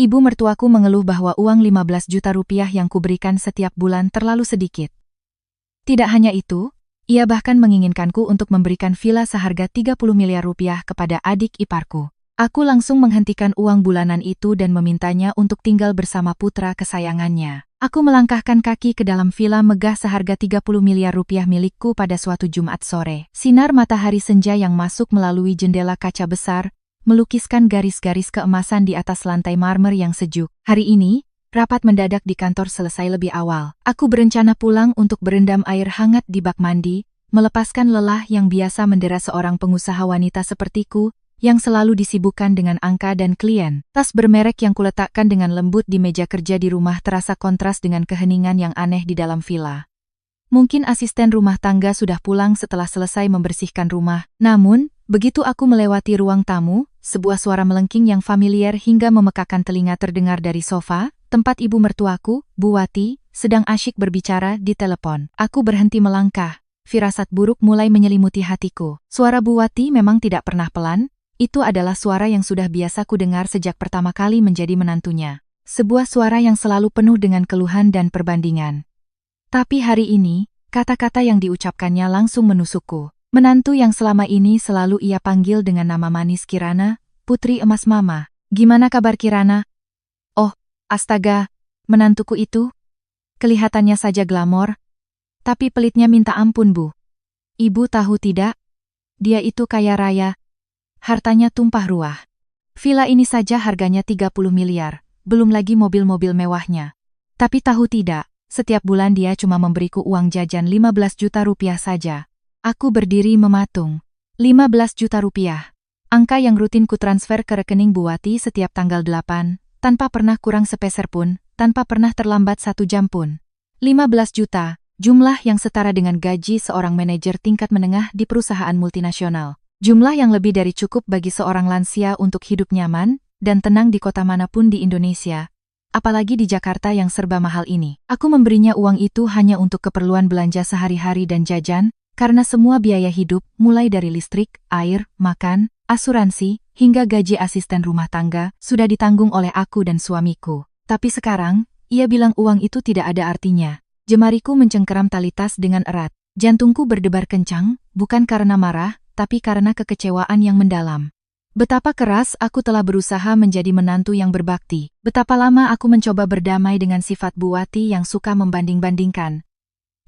Ibu mertuaku mengeluh bahwa uang 15 juta rupiah yang kuberikan setiap bulan terlalu sedikit. Tidak hanya itu, ia bahkan menginginkanku untuk memberikan villa seharga 30 miliar rupiah kepada adik iparku. Aku langsung menghentikan uang bulanan itu dan memintanya untuk tinggal bersama putra kesayangannya. Aku melangkahkan kaki ke dalam villa megah seharga 30 miliar rupiah milikku pada suatu Jumat sore. Sinar matahari senja yang masuk melalui jendela kaca besar, melukiskan garis-garis keemasan di atas lantai marmer yang sejuk. Hari ini, rapat mendadak di kantor selesai lebih awal. Aku berencana pulang untuk berendam air hangat di bak mandi, melepaskan lelah yang biasa mendera seorang pengusaha wanita sepertiku, yang selalu disibukkan dengan angka dan klien. Tas bermerek yang kuletakkan dengan lembut di meja kerja di rumah terasa kontras dengan keheningan yang aneh di dalam villa. Mungkin asisten rumah tangga sudah pulang setelah selesai membersihkan rumah. Namun, begitu aku melewati ruang tamu, sebuah suara melengking yang familiar hingga memekakan telinga terdengar dari sofa, tempat ibu mertuaku, Bu Wati, sedang asyik berbicara di telepon. Aku berhenti melangkah. Firasat buruk mulai menyelimuti hatiku. Suara Bu Wati memang tidak pernah pelan. Itu adalah suara yang sudah biasa ku dengar sejak pertama kali menjadi menantunya. Sebuah suara yang selalu penuh dengan keluhan dan perbandingan. Tapi hari ini, kata-kata yang diucapkannya langsung menusukku. Menantu yang selama ini selalu ia panggil dengan nama manis Kirana, putri emas mama. Gimana kabar Kirana? Oh, astaga, menantuku itu? Kelihatannya saja glamor. Tapi pelitnya minta ampun, Bu. Ibu tahu tidak? Dia itu kaya raya. Hartanya tumpah ruah. Villa ini saja harganya 30 miliar, belum lagi mobil-mobil mewahnya. Tapi tahu tidak, setiap bulan dia cuma memberiku uang jajan 15 juta rupiah saja. Aku berdiri mematung. 15 juta rupiah. Angka yang rutin ku transfer ke rekening Bu Wati setiap tanggal 8, tanpa pernah kurang sepeser pun, tanpa pernah terlambat 1 jam pun. 15 juta, jumlah yang setara dengan gaji seorang manajer tingkat menengah di perusahaan multinasional. Jumlah yang lebih dari cukup bagi seorang lansia untuk hidup nyaman dan tenang di kota manapun di Indonesia. Apalagi di Jakarta yang serba mahal ini. Aku memberinya uang itu hanya untuk keperluan belanja sehari-hari dan jajan, karena semua biaya hidup, mulai dari listrik, air, makan, asuransi, hingga gaji asisten rumah tangga, sudah ditanggung oleh aku dan suamiku. Tapi sekarang, ia bilang uang itu tidak ada artinya. Jemariku mencengkeram tali tas dengan erat. Jantungku berdebar kencang, bukan karena marah, tapi karena kekecewaan yang mendalam. Betapa keras aku telah berusaha menjadi menantu yang berbakti. Betapa lama aku mencoba berdamai dengan sifat Bu Wati yang suka membanding-bandingkan.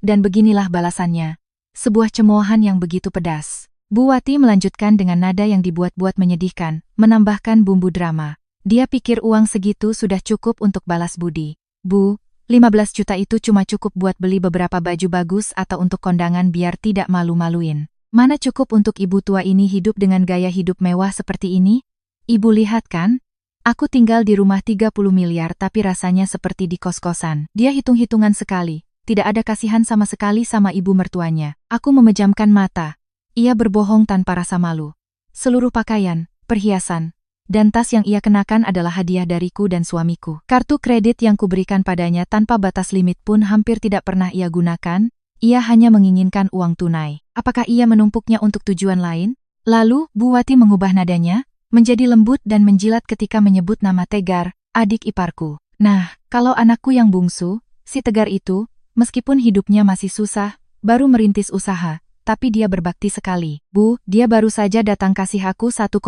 Dan beginilah balasannya. Sebuah cemoohan yang begitu pedas. Bu Wati melanjutkan dengan nada yang dibuat-buat menyedihkan, menambahkan bumbu drama. Dia pikir uang segitu sudah cukup untuk balas budi. Bu, 15 juta itu cuma cukup buat beli beberapa baju bagus atau untuk kondangan biar tidak malu-maluin. Mana cukup untuk ibu tua ini hidup dengan gaya hidup mewah seperti ini? Ibu lihat kan? Aku tinggal di rumah 30 miliar tapi rasanya seperti di kos-kosan. Dia hitung-hitungan sekali. Tidak ada kasihan sama sekali sama ibu mertuanya. Aku memejamkan mata. Ia berbohong tanpa rasa malu. Seluruh pakaian, perhiasan, dan tas yang ia kenakan adalah hadiah dariku dan suamiku. Kartu kredit yang kuberikan padanya tanpa batas limit pun hampir tidak pernah ia gunakan. Ia hanya menginginkan uang tunai. Apakah ia menumpuknya untuk tujuan lain? Lalu, Bu Wati mengubah nadanya, menjadi lembut dan menjilat ketika menyebut nama Tegar, adik iparku. Nah, kalau anakku yang bungsu, si Tegar itu, meskipun hidupnya masih susah, baru merintis usaha, tapi dia berbakti sekali. Bu, dia baru saja datang kasih aku 1,5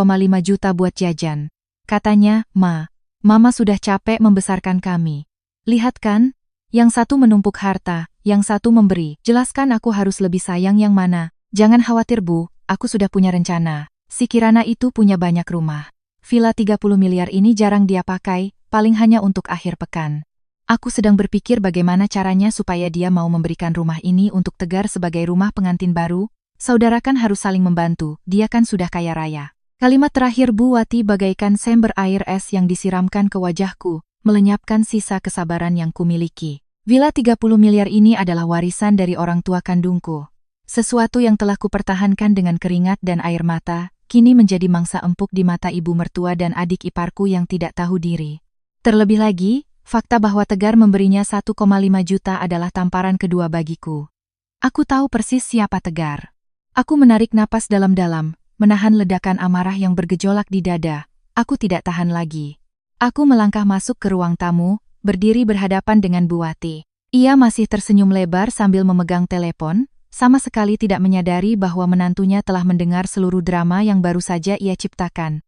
juta buat jajan. Katanya, Mama sudah capek membesarkan kami. Lihat kan? Yang satu menumpuk harta, yang satu memberi. Jelaskan aku harus lebih sayang yang mana. Jangan khawatir Bu, aku sudah punya rencana. Si Kirana itu punya banyak rumah. Villa 30 miliar ini jarang dia pakai, paling hanya untuk akhir pekan. Aku sedang berpikir bagaimana caranya supaya dia mau memberikan rumah ini untuk Tegar sebagai rumah pengantin baru. Saudara kan harus saling membantu, dia kan sudah kaya raya. Kalimat terakhir Bu Wati bagaikan sember air es yang disiramkan ke wajahku, melenyapkan sisa kesabaran yang kumiliki. Villa 30 miliar ini adalah warisan dari orang tua kandungku. Sesuatu yang telah kupertahankan dengan keringat dan air mata, kini menjadi mangsa empuk di mata ibu mertua dan adik iparku yang tidak tahu diri. Terlebih lagi, fakta bahwa Tegar memberinya 1,5 juta adalah tamparan kedua bagiku. Aku tahu persis siapa Tegar. Aku menarik napas dalam-dalam, menahan ledakan amarah yang bergejolak di dada. Aku tidak tahan lagi. Aku melangkah masuk ke ruang tamu, berdiri berhadapan dengan Bu Wati. Ia masih tersenyum lebar sambil memegang telepon, sama sekali tidak menyadari bahwa menantunya telah mendengar seluruh drama yang baru saja ia ciptakan.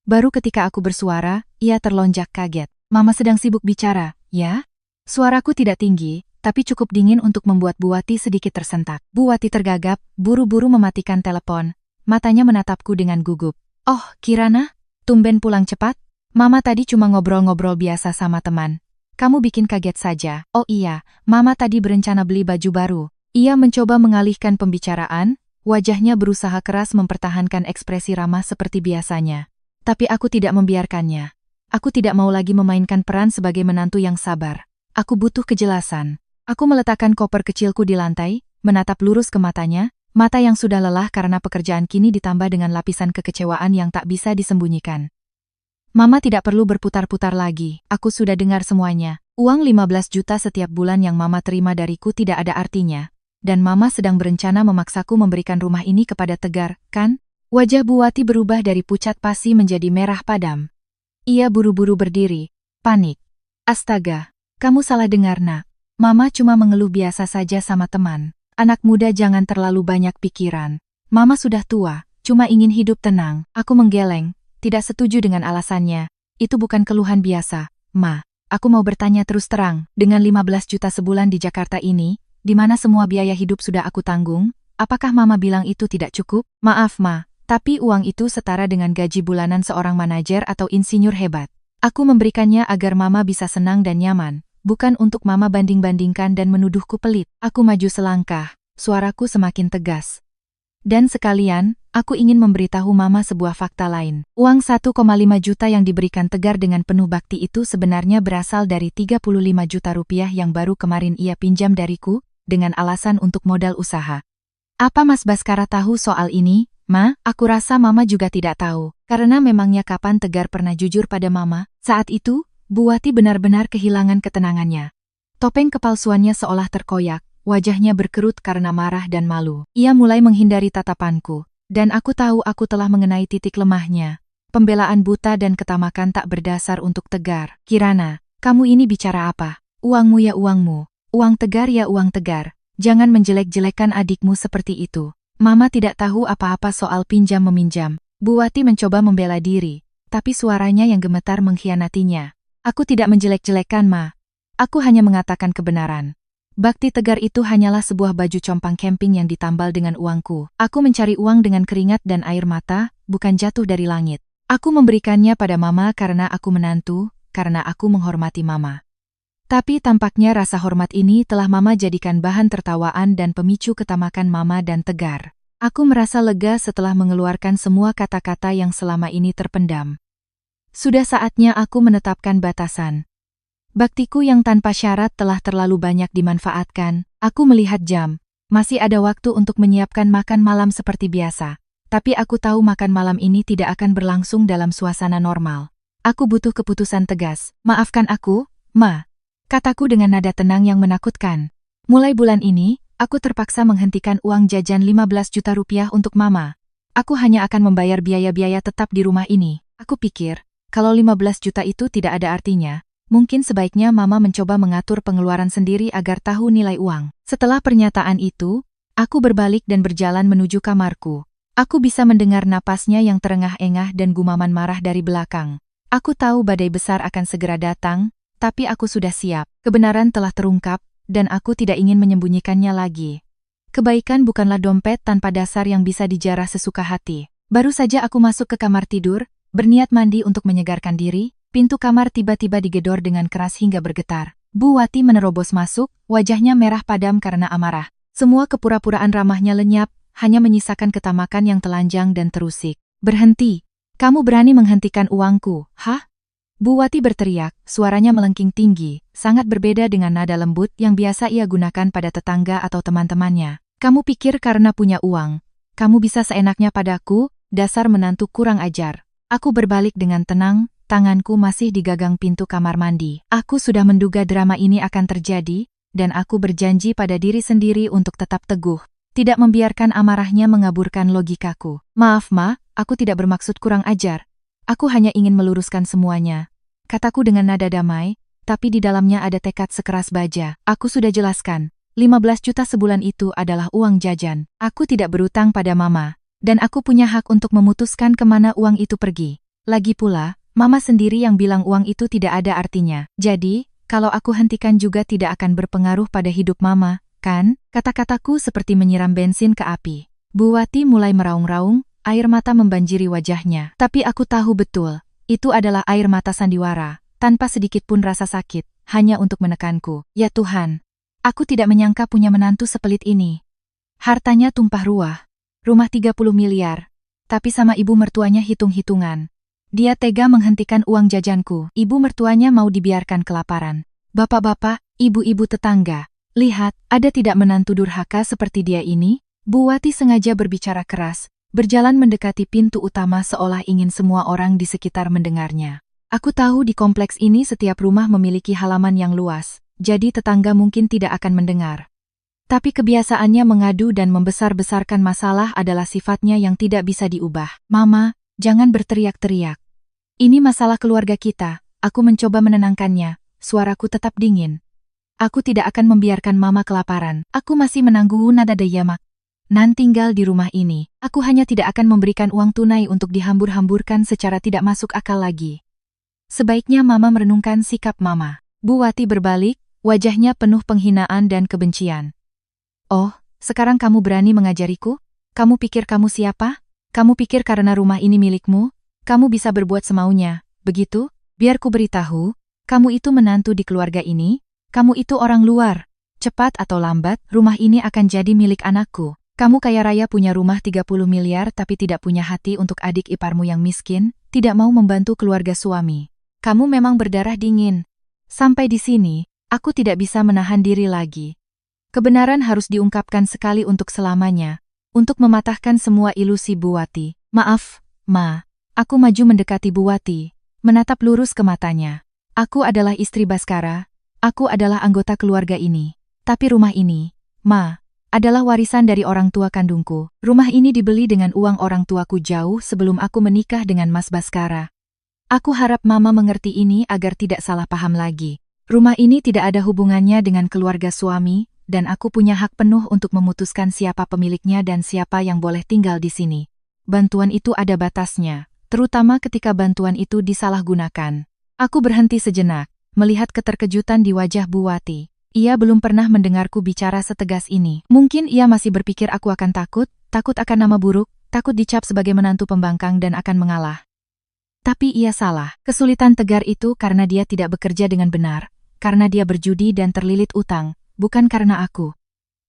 Baru ketika aku bersuara, ia terlonjak kaget. Mama sedang sibuk bicara, ya? Suaraku tidak tinggi, tapi cukup dingin untuk membuat Bu Wati sedikit tersentak. Bu Wati tergagap, buru-buru mematikan telepon. Matanya menatapku dengan gugup. Oh, Kirana? Tumben pulang cepat? Mama tadi cuma ngobrol-ngobrol biasa sama teman. Kamu bikin kaget saja. Oh iya, Mama tadi berencana beli baju baru. Ia mencoba mengalihkan pembicaraan, wajahnya berusaha keras mempertahankan ekspresi ramah seperti biasanya. Tapi aku tidak membiarkannya. Aku tidak mau lagi memainkan peran sebagai menantu yang sabar. Aku butuh kejelasan. Aku meletakkan koper kecilku di lantai, menatap lurus ke matanya, mata yang sudah lelah karena pekerjaan kini ditambah dengan lapisan kekecewaan yang tak bisa disembunyikan. Mama tidak perlu berputar-putar lagi, aku sudah dengar semuanya. Uang 15 juta setiap bulan yang Mama terima dariku tidak ada artinya. Dan Mama sedang berencana memaksaku memberikan rumah ini kepada Tegar, kan? Wajah Bu Wati berubah dari pucat pasi menjadi merah padam. Ia buru-buru berdiri, panik. Astaga, kamu salah dengar nak. Mama cuma mengeluh biasa saja sama teman. Anak muda jangan terlalu banyak pikiran. Mama sudah tua, cuma ingin hidup tenang. Aku menggeleng. Tidak setuju dengan alasannya. Itu bukan keluhan biasa, Ma. Aku mau bertanya terus terang, dengan 15 juta sebulan di Jakarta ini, di mana semua biaya hidup sudah aku tanggung, apakah Mama bilang itu tidak cukup? Maaf, Ma, tapi uang itu setara dengan gaji bulanan seorang manajer atau insinyur hebat. Aku memberikannya agar Mama bisa senang dan nyaman, bukan untuk Mama banding-bandingkan dan menuduhku pelit. Aku maju selangkah, suaraku semakin tegas. Dan sekalian, aku ingin memberitahu Mama sebuah fakta lain. Uang 1,5 juta yang diberikan Tegar dengan penuh bakti itu sebenarnya berasal dari 35 juta rupiah yang baru kemarin ia pinjam dariku, dengan alasan untuk modal usaha. Apa Mas Baskara tahu soal ini, Ma? Aku rasa Mama juga tidak tahu, karena memangnya kapan Tegar pernah jujur pada Mama? Saat itu, Bu Wati benar-benar kehilangan ketenangannya. Topeng kepalsuannya seolah terkoyak. Wajahnya berkerut karena marah dan malu. Ia mulai menghindari tatapanku. Dan aku tahu aku telah mengenai titik lemahnya. Pembelaan buta dan ketamakan tak berdasar untuk Tegar. Kirana, kamu ini bicara apa? Uangmu ya uangmu. Uang Tegar ya uang Tegar. Jangan menjelek-jelekan adikmu seperti itu. Mama tidak tahu apa-apa soal pinjam-meminjam. Bu Wati mencoba membela diri. Tapi suaranya yang gemetar mengkhianatinya. Aku tidak menjelek-jelekan, Ma. Aku hanya mengatakan kebenaran. Bakti Tegar itu hanyalah sebuah baju compang camping yang ditambal dengan uangku. Aku mencari uang dengan keringat dan air mata, bukan jatuh dari langit. Aku memberikannya pada Mama karena aku menantu, karena aku menghormati Mama. Tapi tampaknya rasa hormat ini telah Mama jadikan bahan tertawaan dan pemicu ketamakan Mama dan Tegar. Aku merasa lega setelah mengeluarkan semua kata-kata yang selama ini terpendam. Sudah saatnya aku menetapkan batasan. Baktiku yang tanpa syarat telah terlalu banyak dimanfaatkan. Aku melihat jam. Masih ada waktu untuk menyiapkan makan malam seperti biasa. Tapi aku tahu makan malam ini tidak akan berlangsung dalam suasana normal. Aku butuh keputusan tegas. Maafkan aku, Ma. Kataku dengan nada tenang yang menakutkan. Mulai bulan ini, aku terpaksa menghentikan uang jajan 15 juta rupiah untuk Mama. Aku hanya akan membayar biaya-biaya tetap di rumah ini. Aku pikir, kalau 15 juta itu tidak ada artinya, mungkin sebaiknya Mama mencoba mengatur pengeluaran sendiri agar tahu nilai uang. Setelah pernyataan itu, aku berbalik dan berjalan menuju kamarku. Aku bisa mendengar napasnya yang terengah-engah dan gumaman marah dari belakang. Aku tahu badai besar akan segera datang, tapi aku sudah siap. Kebenaran telah terungkap, dan aku tidak ingin menyembunyikannya lagi. Kebaikan bukanlah dompet tanpa dasar yang bisa dijarah sesuka hati. Baru saja aku masuk ke kamar tidur, berniat mandi untuk menyegarkan diri, pintu kamar tiba-tiba digedor dengan keras hingga bergetar. Bu Wati menerobos masuk, wajahnya merah padam karena amarah. Semua kepura-puraan ramahnya lenyap, hanya menyisakan ketamakan yang telanjang dan terusik. Berhenti! Kamu berani menghentikan uangku, hah? Bu Wati berteriak, suaranya melengking tinggi, sangat berbeda dengan nada lembut yang biasa ia gunakan pada tetangga atau teman-temannya. Kamu pikir karena punya uang, kamu bisa seenaknya padaku, dasar menantu kurang ajar. Aku berbalik dengan tenang, tanganku masih di gagang pintu kamar mandi. Aku sudah menduga drama ini akan terjadi, dan aku berjanji pada diri sendiri untuk tetap teguh, tidak membiarkan amarahnya mengaburkan logikaku. Maaf Ma, aku tidak bermaksud kurang ajar. Aku hanya ingin meluruskan semuanya. kataku dengan nada damai, tapi di dalamnya ada tekad sekeras baja. Aku sudah jelaskan, 15 juta sebulan itu adalah uang jajan. Aku tidak berutang pada Mama, dan aku punya hak untuk memutuskan kemana uang itu pergi. Lagi pula, Mama sendiri yang bilang uang itu tidak ada artinya. Jadi, kalau aku hentikan juga tidak akan berpengaruh pada hidup Mama, kan? Kata-kataku seperti menyiram bensin ke api. Bu Wati mulai meraung-raung, air mata membanjiri wajahnya. Tapi aku tahu betul, itu adalah air mata sandiwara, tanpa sedikit pun rasa sakit, hanya untuk menekanku. Ya Tuhan, aku tidak menyangka punya menantu sepelit ini. Hartanya tumpah ruah, rumah 30 miliar, tapi sama ibu mertuanya hitung-hitungan. Dia tega menghentikan uang jajanku. Ibu mertuanya mau dibiarkan kelaparan. Bapak-bapak, ibu-ibu tetangga, lihat, ada tidak menantu durhaka seperti dia ini? Bu Wati sengaja berbicara keras, berjalan mendekati pintu utama seolah ingin semua orang di sekitar mendengarnya. Aku tahu di kompleks ini setiap rumah memiliki halaman yang luas, jadi tetangga mungkin tidak akan mendengar. Tapi kebiasaannya mengadu dan membesar-besarkan masalah adalah sifatnya yang tidak bisa diubah. Mama, jangan berteriak-teriak. Ini masalah keluarga kita. Aku mencoba menenangkannya, suaraku tetap dingin. Aku tidak akan membiarkan Mama kelaparan. Aku masih menangguh nada dayamak. Nan tinggal di rumah ini. Aku hanya tidak akan memberikan uang tunai untuk dihambur-hamburkan secara tidak masuk akal lagi. Sebaiknya Mama merenungkan sikap Mama. Bu Wati berbalik, wajahnya penuh penghinaan dan kebencian. Oh, sekarang kamu berani mengajariku? Kamu pikir kamu siapa? Kamu pikir karena rumah ini milikmu, kamu bisa berbuat semaunya, begitu? Biar ku beritahu, kamu itu menantu di keluarga ini, kamu itu orang luar. Cepat atau lambat, rumah ini akan jadi milik anakku. Kamu kaya raya punya rumah 30 miliar tapi tidak punya hati untuk adik iparmu yang miskin, tidak mau membantu keluarga suami. Kamu memang berdarah dingin. Sampai di sini, aku tidak bisa menahan diri lagi. Kebenaran harus diungkapkan sekali untuk selamanya, untuk mematahkan semua ilusi Bu Wati. Maaf, Ma. Aku maju mendekati Bu Wati, menatap lurus ke matanya. Aku adalah istri Baskara, aku adalah anggota keluarga ini. Tapi rumah ini, Ma, adalah warisan dari orang tua kandungku. Rumah ini dibeli dengan uang orang tuaku jauh sebelum aku menikah dengan Mas Baskara. Aku harap Mama mengerti ini agar tidak salah paham lagi. Rumah ini tidak ada hubungannya dengan keluarga suami, dan aku punya hak penuh untuk memutuskan siapa pemiliknya dan siapa yang boleh tinggal di sini. Bantuan itu ada batasnya, terutama ketika bantuan itu disalahgunakan. Aku berhenti sejenak, melihat keterkejutan di wajah Bu Wati. Ia belum pernah mendengarku bicara setegas ini. Mungkin ia masih berpikir aku akan takut akan nama buruk, takut dicap sebagai menantu pembangkang dan akan mengalah. Tapi ia salah. Kesulitan tegar itu karena dia tidak bekerja dengan benar, karena dia berjudi dan terlilit utang. Bukan karena aku.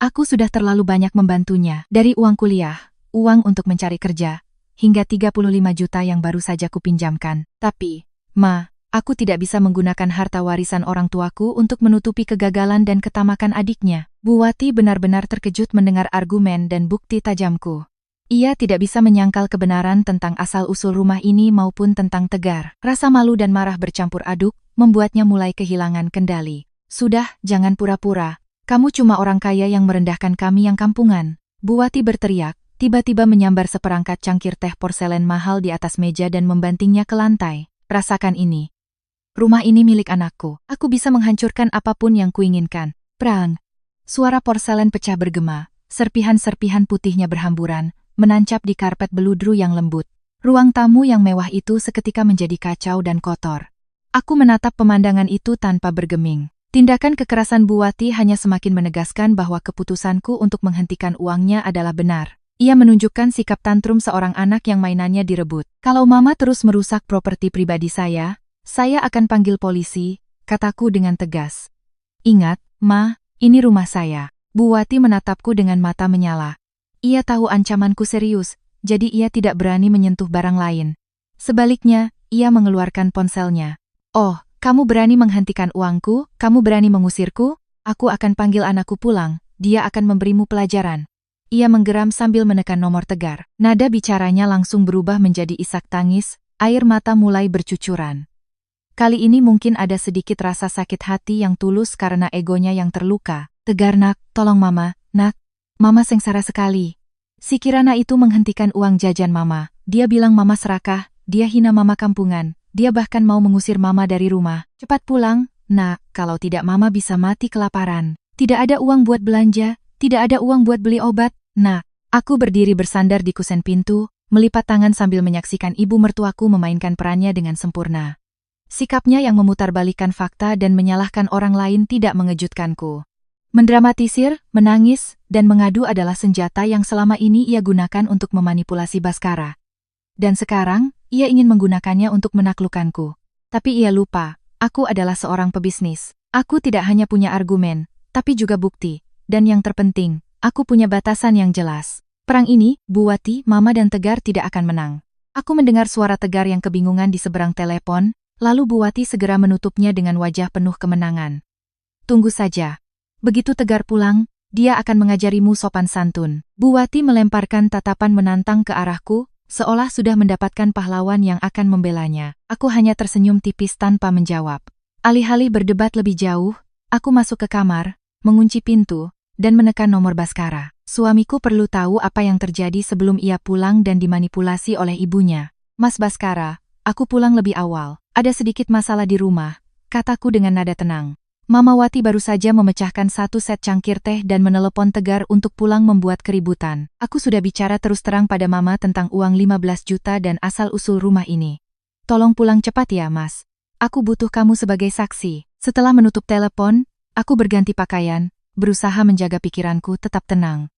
Aku sudah terlalu banyak membantunya. Dari uang kuliah, uang untuk mencari kerja, hingga 35 juta yang baru saja kupinjamkan. Tapi, Ma, aku tidak bisa menggunakan harta warisan orang tuaku untuk menutupi kegagalan dan ketamakan adiknya. Bu Wati benar-benar terkejut mendengar argumen dan bukti tajamku. Ia tidak bisa menyangkal kebenaran tentang asal-usul rumah ini maupun tentang Tegar. Rasa malu dan marah bercampur aduk, membuatnya mulai kehilangan kendali. Sudah, jangan pura-pura. Kamu cuma orang kaya yang merendahkan kami yang kampungan. Bu Wati berteriak, tiba-tiba menyambar seperangkat cangkir teh porselen mahal di atas meja dan membantingnya ke lantai. Rasakan ini. Rumah ini milik anakku. Aku bisa menghancurkan apapun yang kuinginkan. Prang. Suara porselen pecah bergema. Serpihan-serpihan putihnya berhamburan, menancap di karpet beludru yang lembut. Ruang tamu yang mewah itu seketika menjadi kacau dan kotor. Aku menatap pemandangan itu tanpa bergeming. Tindakan kekerasan Bu Wati hanya semakin menegaskan bahwa keputusanku untuk menghentikan uangnya adalah benar. Ia menunjukkan sikap tantrum seorang anak yang mainannya direbut. Kalau Mama terus merusak properti pribadi saya akan panggil polisi, kataku dengan tegas. Ingat, Ma, ini rumah saya. Bu Wati menatapku dengan mata menyala. Ia tahu ancamanku serius, jadi ia tidak berani menyentuh barang lain. Sebaliknya, ia mengeluarkan ponselnya. Oh, kamu berani menghentikan uangku, kamu berani mengusirku, aku akan panggil anakku pulang, dia akan memberimu pelajaran. Ia menggeram sambil menekan nomor Tegar. Nada bicaranya langsung berubah menjadi isak tangis, air mata mulai bercucuran. Kali ini mungkin ada sedikit rasa sakit hati yang tulus karena egonya yang terluka. Tegar nak, tolong Mama, nak. Mama sengsara sekali. Si Kirana itu menghentikan uang jajan Mama. Dia bilang Mama serakah, dia hina Mama kampungan. dia bahkan mau mengusir Mama dari rumah. Cepat pulang, nak, kalau tidak Mama bisa mati kelaparan. Tidak ada uang buat belanja, tidak ada uang buat beli obat, nak. Aku berdiri bersandar di kusen pintu, melipat tangan sambil menyaksikan ibu mertuaku memainkan perannya dengan sempurna. Sikapnya yang memutarbalikkan fakta dan menyalahkan orang lain tidak mengejutkanku. Mendramatisir, menangis, dan mengadu adalah senjata yang selama ini ia gunakan untuk memanipulasi Baskara. Dan sekarang, ia ingin menggunakannya untuk menaklukkanku. Tapi ia lupa, aku adalah seorang pebisnis. Aku tidak hanya punya argumen, tapi juga bukti. Dan yang terpenting, aku punya batasan yang jelas. Perang ini, Bu Wati, Mama dan Tegar tidak akan menang. Aku mendengar suara Tegar yang kebingungan di seberang telepon, lalu Bu Wati segera menutupnya dengan wajah penuh kemenangan. Tunggu saja. Begitu Tegar pulang, dia akan mengajarimu sopan santun. Bu Wati melemparkan tatapan menantang ke arahku, seolah sudah mendapatkan pahlawan yang akan membelanya. Aku hanya tersenyum tipis tanpa menjawab. Alih-alih berdebat lebih jauh, aku masuk ke kamar, mengunci pintu, dan menekan nomor Baskara. Suamiku perlu tahu apa yang terjadi sebelum ia pulang dan dimanipulasi oleh ibunya. Mas Baskara, aku pulang lebih awal. Ada sedikit masalah di rumah, kataku dengan nada tenang. Mama Wati baru saja memecahkan satu set cangkir teh dan menelepon Tegar untuk pulang membuat keributan. Aku sudah bicara terus terang pada Mama tentang uang 15 juta dan asal-usul rumah ini. Tolong pulang cepat ya, Mas. Aku butuh kamu sebagai saksi. Setelah menutup telepon, aku berganti pakaian, berusaha menjaga pikiranku tetap tenang.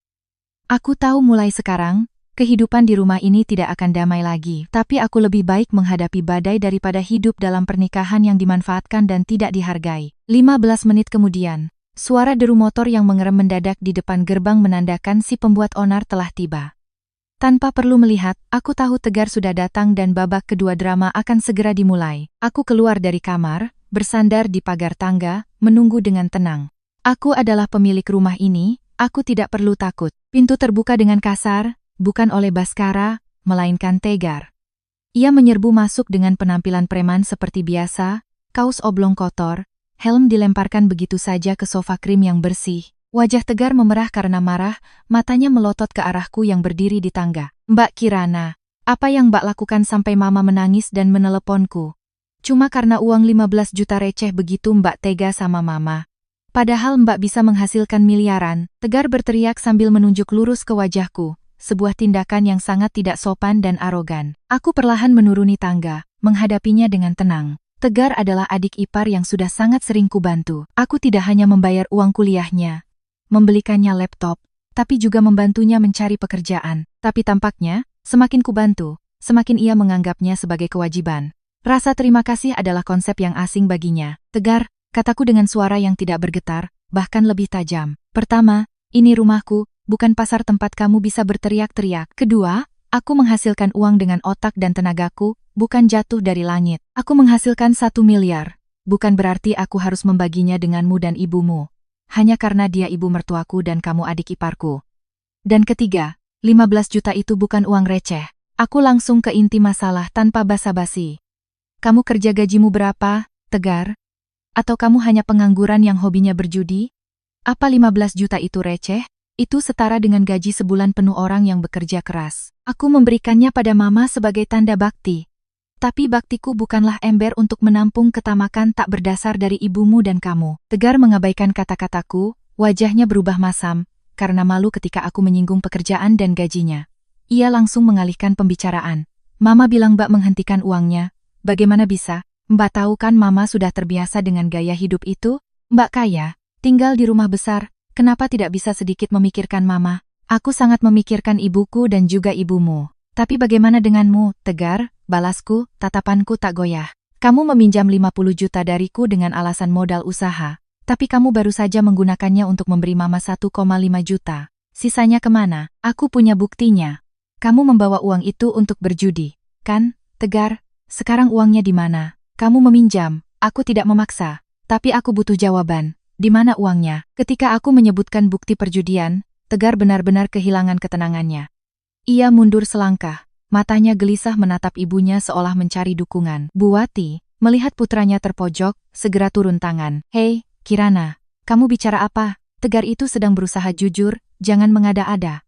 Aku tahu mulai sekarang, kehidupan di rumah ini tidak akan damai lagi. Tapi aku lebih baik menghadapi badai daripada hidup dalam pernikahan yang dimanfaatkan dan tidak dihargai. 15 menit kemudian, suara deru motor yang mengerem mendadak di depan gerbang menandakan si pembuat onar telah tiba. Tanpa perlu melihat, aku tahu Tegar sudah datang dan babak kedua drama akan segera dimulai. Aku keluar dari kamar, bersandar di pagar tangga, menunggu dengan tenang. Aku adalah pemilik rumah ini, aku tidak perlu takut. Pintu terbuka dengan kasar, bukan oleh Baskara, melainkan Tegar. Ia menyerbu masuk dengan penampilan preman seperti biasa, kaos oblong kotor, helm dilemparkan begitu saja ke sofa krim yang bersih. Wajah Tegar memerah karena marah, matanya melotot ke arahku yang berdiri di tangga. Mbak Kirana, apa yang Mbak lakukan sampai Mama menangis dan meneleponku? Cuma karena uang 15 juta receh begitu Mbak tega sama Mama. Padahal Mbak bisa menghasilkan miliaran, Tegar berteriak sambil menunjuk lurus ke wajahku. Sebuah tindakan yang sangat tidak sopan dan arogan. Aku perlahan menuruni tangga, menghadapinya dengan tenang. Tegar adalah adik ipar yang sudah sangat sering kubantu. Aku tidak hanya membayar uang kuliahnya, membelikannya laptop, tapi juga membantunya mencari pekerjaan. Tapi tampaknya, semakin kubantu, semakin ia menganggapnya sebagai kewajiban. Rasa terima kasih adalah konsep yang asing baginya. Tegar, kataku dengan suara yang tidak bergetar, bahkan lebih tajam. Pertama, ini rumahku, bukan pasar tempat kamu bisa berteriak-teriak. Kedua, aku menghasilkan uang dengan otak dan tenagaku, bukan jatuh dari langit. Aku menghasilkan 1 miliar. Bukan berarti aku harus membaginya denganmu dan ibumu. Hanya karena dia ibu mertuaku dan kamu adik iparku. Dan ketiga, 15 juta itu bukan uang receh. Aku langsung ke inti masalah tanpa basa-basi. Kamu kerja gajimu berapa, Tegar? Atau kamu hanya pengangguran yang hobinya berjudi? Apa 15 juta itu receh? Itu setara dengan gaji sebulan penuh orang yang bekerja keras. Aku memberikannya pada Mama sebagai tanda bakti. Tapi baktiku bukanlah ember untuk menampung ketamakan tak berdasar dari ibumu dan kamu. Tegar mengabaikan kata-kataku, wajahnya berubah masam, karena malu ketika aku menyinggung pekerjaan dan gajinya. Ia langsung mengalihkan pembicaraan. Mama bilang Mbak menghentikan uangnya. Bagaimana bisa? Mbak tahu kan Mama sudah terbiasa dengan gaya hidup itu? Mbak kaya, tinggal di rumah besar. Kenapa tidak bisa sedikit memikirkan Mama? Aku sangat memikirkan ibuku dan juga ibumu. Tapi bagaimana denganmu, Tegar? Balasku, tatapanku tak goyah. Kamu meminjam 50 juta dariku dengan alasan modal usaha. Tapi kamu baru saja menggunakannya untuk memberi Mama 1,5 juta. Sisanya kemana? Aku punya buktinya. Kamu membawa uang itu untuk berjudi. Kan, Tegar? Sekarang uangnya di mana? Kamu meminjam. Aku tidak memaksa. Tapi aku butuh jawaban. Di mana uangnya? Ketika aku menyebutkan bukti perjudian, Tegar benar-benar kehilangan ketenangannya. Ia mundur selangkah, matanya gelisah menatap ibunya seolah mencari dukungan. Bu Wati, melihat putranya terpojok, segera turun tangan. Hei, Kirana, kamu bicara apa? Tegar itu sedang berusaha jujur, jangan mengada-ada.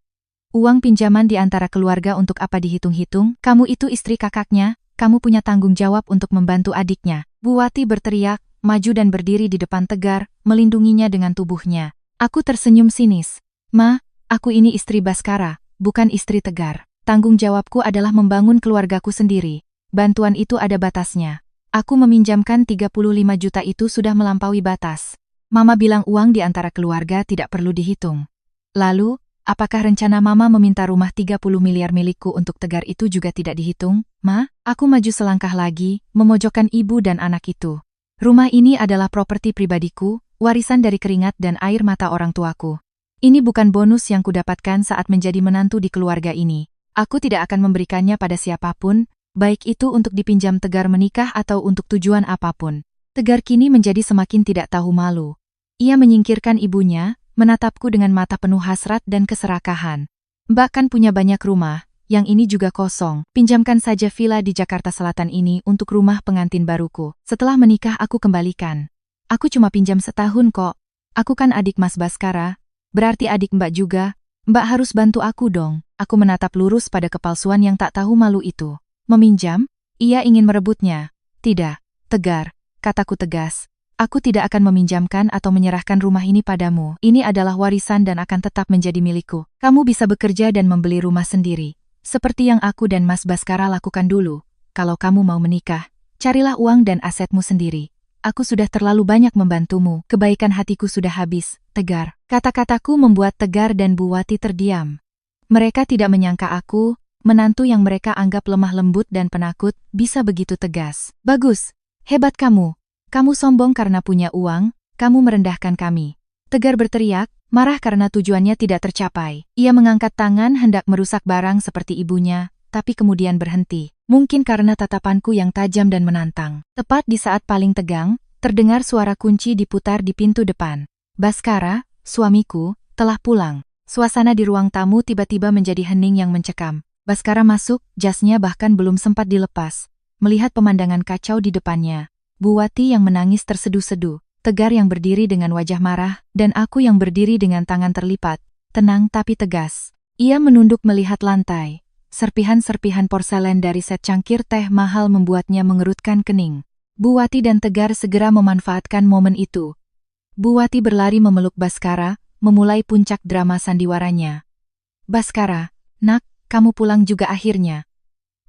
Uang pinjaman di antara keluarga untuk apa dihitung-hitung? Kamu itu istri kakaknya, kamu punya tanggung jawab untuk membantu adiknya. Bu Wati berteriak, maju dan berdiri di depan Tegar, melindunginya dengan tubuhnya. Aku tersenyum sinis. Ma, aku ini istri Baskara, bukan istri Tegar. Tanggung jawabku adalah membangun keluargaku sendiri. Bantuan itu ada batasnya. Aku meminjamkan 35 juta itu sudah melampaui batas. Mama bilang uang di antara keluarga tidak perlu dihitung. Lalu, apakah rencana Mama meminta rumah 30 miliar milikku untuk Tegar itu juga tidak dihitung? Ma, aku maju selangkah lagi, memojokkan ibu dan anak itu. Rumah ini adalah properti pribadiku, warisan dari keringat dan air mata orang tuaku. Ini bukan bonus yang kudapatkan saat menjadi menantu di keluarga ini. Aku tidak akan memberikannya pada siapapun, baik itu untuk dipinjam Tegar menikah atau untuk tujuan apapun. Tegar kini menjadi semakin tidak tahu malu. Ia menyingkirkan ibunya, menatapku dengan mata penuh hasrat dan keserakahan. Mbak kan punya banyak rumah, yang ini juga kosong. Pinjamkan saja villa di Jakarta Selatan ini untuk rumah pengantin baruku. Setelah menikah aku kembalikan. Aku cuma pinjam setahun kok. Aku kan adik Mas Baskara, berarti adik Mbak juga. Mbak harus bantu aku dong. Aku menatap lurus pada kepalsuan yang tak tahu malu itu. Meminjam? Ia ingin merebutnya. Tidak, Tegar, kataku tegas. Aku tidak akan meminjamkan atau menyerahkan rumah ini padamu. Ini adalah warisan dan akan tetap menjadi milikku. Kamu bisa bekerja dan membeli rumah sendiri. Seperti yang aku dan Mas Baskara lakukan dulu. Kalau kamu mau menikah, carilah uang dan asetmu sendiri. Aku sudah terlalu banyak membantumu. Kebaikan hatiku sudah habis, Tegar. Kata-kataku membuat Tegar dan Bu Wati terdiam. Mereka tidak menyangka aku, menantu yang mereka anggap lemah lembut dan penakut, bisa begitu tegas. Bagus, hebat kamu. Kamu sombong karena punya uang, kamu merendahkan kami. Tegar berteriak, marah karena tujuannya tidak tercapai. Ia mengangkat tangan hendak merusak barang seperti ibunya, tapi kemudian berhenti. Mungkin karena tatapanku yang tajam dan menantang. Tepat di saat paling tegang, terdengar suara kunci diputar di pintu depan. Baskara, suamiku, telah pulang. Suasana di ruang tamu tiba-tiba menjadi hening yang mencekam. Baskara masuk, jasnya bahkan belum sempat dilepas. Melihat pemandangan kacau di depannya. Bu Wati yang menangis terseduh-seduh, Tegar yang berdiri dengan wajah marah, dan aku yang berdiri dengan tangan terlipat, tenang tapi tegas. Ia menunduk melihat lantai. Serpihan-serpihan porselen dari set cangkir teh mahal membuatnya mengerutkan kening. Bu Wati dan Tegar segera memanfaatkan momen itu. Bu Wati berlari memeluk Baskara, memulai puncak drama sandiwaranya. Baskara, nak, kamu pulang juga akhirnya.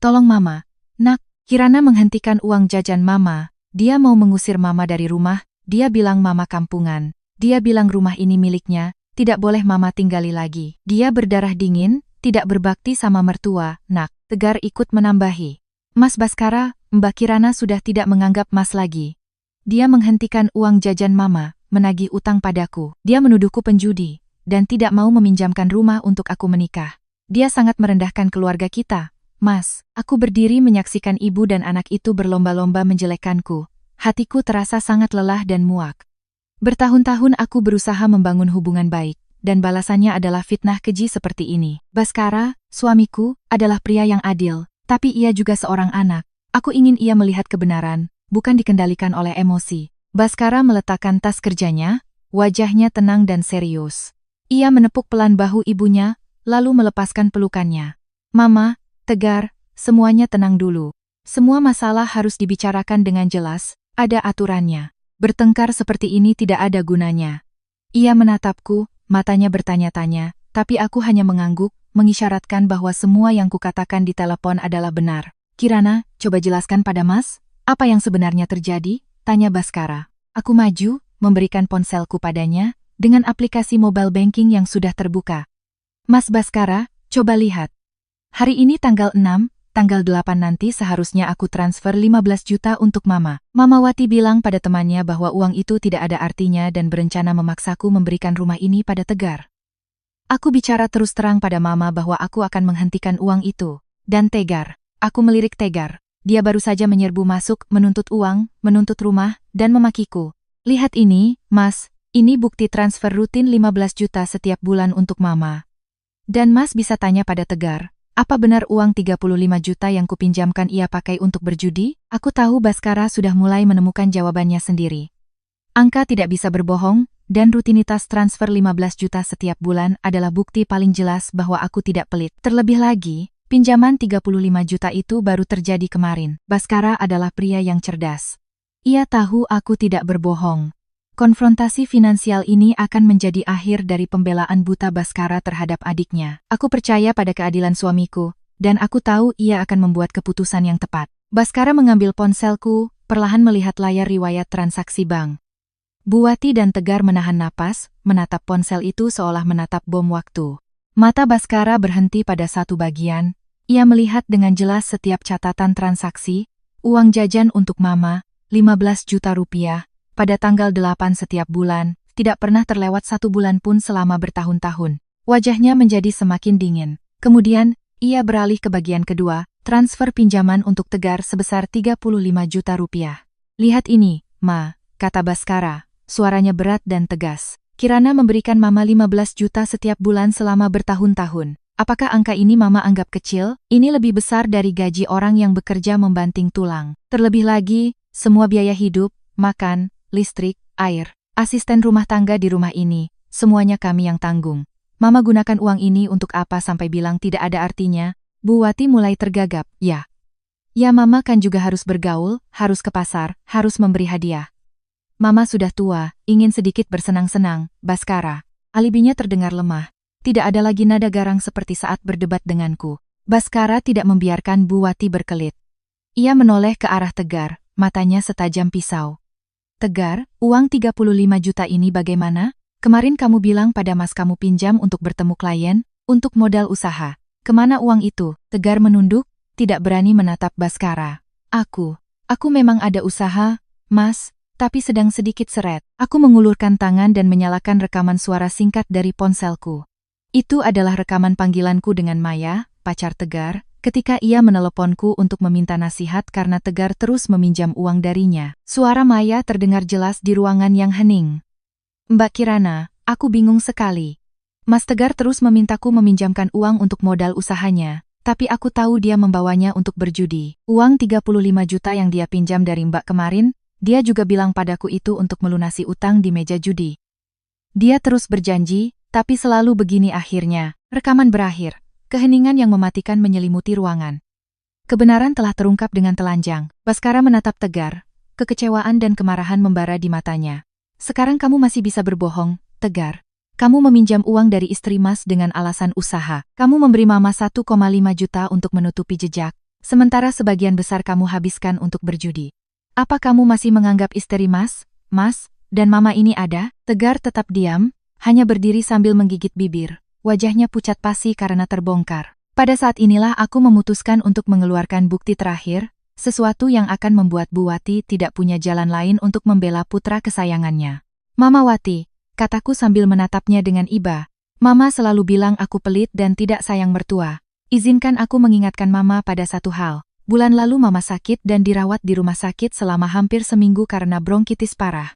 Tolong Mama, nak. Kirana menghentikan uang jajan Mama. Dia mau mengusir Mama dari rumah, dia bilang Mama kampungan. Dia bilang rumah ini miliknya, tidak boleh Mama tinggali lagi. Dia berdarah dingin, tidak berbakti sama mertua, nak. Tegar ikut menambahi. Mas Baskara, Mbak Kirana sudah tidak menganggap Mas lagi. Dia menghentikan uang jajan Mama, menagih utang padaku. Dia menuduhku penjudi, dan tidak mau meminjamkan rumah untuk aku menikah. Dia sangat merendahkan keluarga kita. Mas, aku berdiri menyaksikan ibu dan anak itu berlomba-lomba menjelekkanku. Hatiku terasa sangat lelah dan muak. Bertahun-tahun aku berusaha membangun hubungan baik, dan balasannya adalah fitnah keji seperti ini. Baskara, suamiku, adalah pria yang adil, tapi ia juga seorang anak. Aku ingin ia melihat kebenaran, bukan dikendalikan oleh emosi. Baskara meletakkan tas kerjanya, wajahnya tenang dan serius. Ia menepuk pelan bahu ibunya, lalu melepaskan pelukannya. Mama, Tegar, semuanya tenang dulu. Semua masalah harus dibicarakan dengan jelas, ada aturannya. Bertengkar seperti ini tidak ada gunanya. Ia menatapku, matanya bertanya-tanya, tapi aku hanya mengangguk, mengisyaratkan bahwa semua yang kukatakan di telepon adalah benar. Kirana, coba jelaskan pada Mas, apa yang sebenarnya terjadi? Tanya Baskara. Aku maju, memberikan ponselku padanya, dengan aplikasi mobile banking yang sudah terbuka. Mas Baskara, coba lihat. Hari ini tanggal 6, tanggal 8 nanti seharusnya aku transfer 15 juta untuk Mama. Mama Wati bilang pada temannya bahwa uang itu tidak ada artinya dan berencana memaksaku memberikan rumah ini pada Tegar. Aku bicara terus terang pada Mama bahwa aku akan menghentikan uang itu. Dan Tegar, aku melirik Tegar. Dia baru saja menyerbu masuk, menuntut uang, menuntut rumah, dan memakiku. Lihat ini, Mas, ini bukti transfer rutin 15 juta setiap bulan untuk Mama. Dan Mas bisa tanya pada Tegar. Apa benar uang 35 juta yang kupinjamkan ia pakai untuk berjudi? Aku tahu Baskara sudah mulai menemukan jawabannya sendiri. Angka tidak bisa berbohong, dan rutinitas transfer 15 juta setiap bulan adalah bukti paling jelas bahwa aku tidak pelit. Terlebih lagi, Pinjaman 35 juta itu baru terjadi kemarin. Baskara adalah pria yang cerdas. Ia tahu aku tidak berbohong. Konfrontasi finansial ini akan menjadi akhir dari pembelaan buta Baskara terhadap adiknya. Aku percaya pada keadilan suamiku, dan aku tahu ia akan membuat keputusan yang tepat. Baskara mengambil ponselku, perlahan melihat layar riwayat transaksi bank. Buati dan Tegar menahan napas, menatap ponsel itu seolah menatap bom waktu. Mata Baskara berhenti pada satu bagian. Ia melihat dengan jelas setiap catatan transaksi, uang jajan untuk mama, 15 juta rupiah, pada tanggal 8 setiap bulan, tidak pernah terlewat 1 bulan pun selama bertahun-tahun. Wajahnya menjadi semakin dingin. Kemudian, ia beralih ke bagian kedua, transfer pinjaman untuk Tegar sebesar 35 juta rupiah. Lihat ini, Ma, kata Baskara, suaranya berat dan tegas. Kirana memberikan Mama 15 juta setiap bulan selama bertahun-tahun. Apakah angka ini Mama anggap kecil? Ini lebih besar dari gaji orang yang bekerja membanting tulang. Terlebih lagi, semua biaya hidup, makan, listrik, air, asisten rumah tangga di rumah ini, semuanya kami yang tanggung. Mama gunakan uang ini untuk apa sampai bilang tidak ada artinya? Bu Wati mulai tergagap. Ya, Mama kan juga harus bergaul, harus ke pasar, harus memberi hadiah. Mama sudah tua, ingin sedikit bersenang-senang, Baskara. Alibinya terdengar lemah. Tidak ada lagi nada garang seperti saat berdebat denganku. Baskara tidak membiarkan Bu Wati berkelit. Ia menoleh ke arah Tegar, matanya setajam pisau. Tegar, uang 35 juta ini bagaimana? Kemarin kamu bilang pada Mas kamu pinjam untuk bertemu klien, untuk modal usaha. Kemana uang itu? Tegar menunduk, tidak berani menatap Baskara. Aku memang ada usaha, Mas, tapi sedang sedikit seret. Aku mengulurkan tangan dan menyalakan rekaman suara singkat dari ponselku. Itu adalah rekaman panggilanku dengan Maya, pacar Tegar, ketika ia meneleponku untuk meminta nasihat karena Tegar terus meminjam uang darinya. Suara Maya terdengar jelas di ruangan yang hening. Mbak Kirana, aku bingung sekali. Mas Tegar terus memintaku meminjamkan uang untuk modal usahanya, tapi aku tahu dia membawanya untuk berjudi. Uang 35 juta yang dia pinjam dari Mbak kemarin, dia juga bilang padaku itu untuk melunasi utang di meja judi. Dia terus berjanji, tapi selalu begini akhirnya. Rekaman berakhir. Keheningan yang mematikan menyelimuti ruangan. Kebenaran telah terungkap dengan telanjang. Baskara menatap Tegar. Kekecewaan dan kemarahan membara di matanya. Sekarang kamu masih bisa berbohong, Tegar. Kamu meminjam uang dari istri Mas dengan alasan usaha. Kamu memberi Mama 1,5 juta untuk menutupi jejak, sementara sebagian besar kamu habiskan untuk berjudi. Apa kamu masih menganggap istri Mas, dan Mama ini ada? Tegar tetap diam, hanya berdiri sambil menggigit bibir. Wajahnya pucat pasi karena terbongkar. Pada saat inilah aku memutuskan untuk mengeluarkan bukti terakhir, sesuatu yang akan membuat Bu Wati tidak punya jalan lain untuk membela putra kesayangannya. Mama Wati, kataku sambil menatapnya dengan iba. Mama selalu bilang aku pelit dan tidak sayang mertua. Izinkan aku mengingatkan Mama pada satu hal. Bulan lalu Mama sakit dan dirawat di rumah sakit selama hampir seminggu karena bronkitis parah.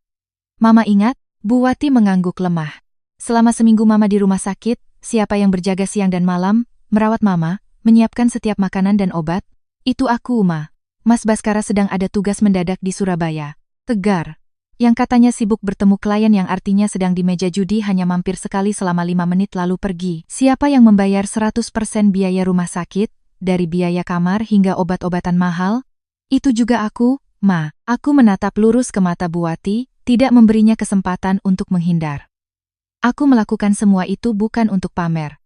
Mama ingat? Bu Wati mengangguk lemah. Selama seminggu Mama di rumah sakit, siapa yang berjaga siang dan malam, merawat Mama, menyiapkan setiap makanan dan obat? Itu aku, Ma. Mas Baskara sedang ada tugas mendadak di Surabaya. Tegar, yang katanya sibuk bertemu klien yang artinya sedang di meja judi hanya mampir sekali selama 5 menit lalu pergi. Siapa yang membayar 100% biaya rumah sakit, dari biaya kamar hingga obat-obatan mahal? Itu juga aku, Ma. Aku menatap lurus ke mata Bu Wati, tidak memberinya kesempatan untuk menghindar. Aku melakukan semua itu bukan untuk pamer.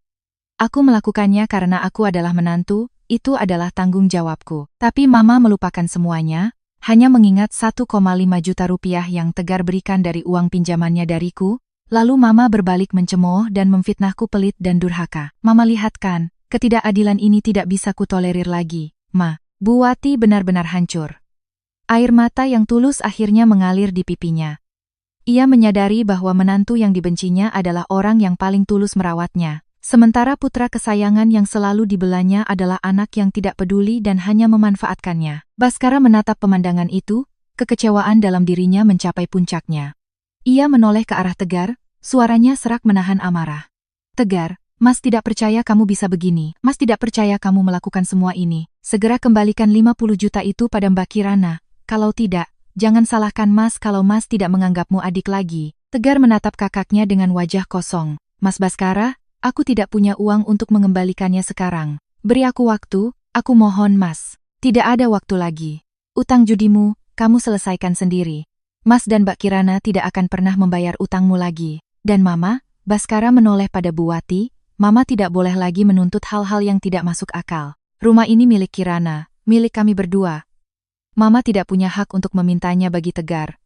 Aku melakukannya karena aku adalah menantu, itu adalah tanggung jawabku. Tapi Mama melupakan semuanya, hanya mengingat 1,5 juta rupiah yang Tegar berikan dari uang pinjamannya dariku, lalu Mama berbalik mencemooh dan memfitnahku pelit dan durhaka. Mama lihatkan, ketidakadilan ini tidak bisa kutolerir lagi, Ma. Bu Wati benar-benar hancur. Air mata yang tulus akhirnya mengalir di pipinya. Ia menyadari bahwa menantu yang dibencinya adalah orang yang paling tulus merawatnya, sementara putra kesayangan yang selalu dibelanya adalah anak yang tidak peduli dan hanya memanfaatkannya. Baskara menatap pemandangan itu, kekecewaan dalam dirinya mencapai puncaknya. Ia menoleh ke arah Tegar, suaranya serak menahan amarah. Tegar, Mas tidak percaya kamu bisa begini. Mas tidak percaya kamu melakukan semua ini. Segera kembalikan 50 juta itu pada Mbak Kirana. Kalau tidak, jangan salahkan Mas kalau Mas tidak menganggapmu adik lagi. Tegar menatap kakaknya dengan wajah kosong. Mas Baskara, aku tidak punya uang untuk mengembalikannya sekarang. Beri aku waktu, aku mohon Mas. Tidak ada waktu lagi. Utang judimu, kamu selesaikan sendiri. Mas dan Mbak Kirana tidak akan pernah membayar utangmu lagi. Dan Mama, Baskara menoleh pada Bu Wati, Mama tidak boleh lagi menuntut hal-hal yang tidak masuk akal. Rumah ini milik Kirana, milik kami berdua. Mama tidak punya hak untuk memintanya bagi Tegar.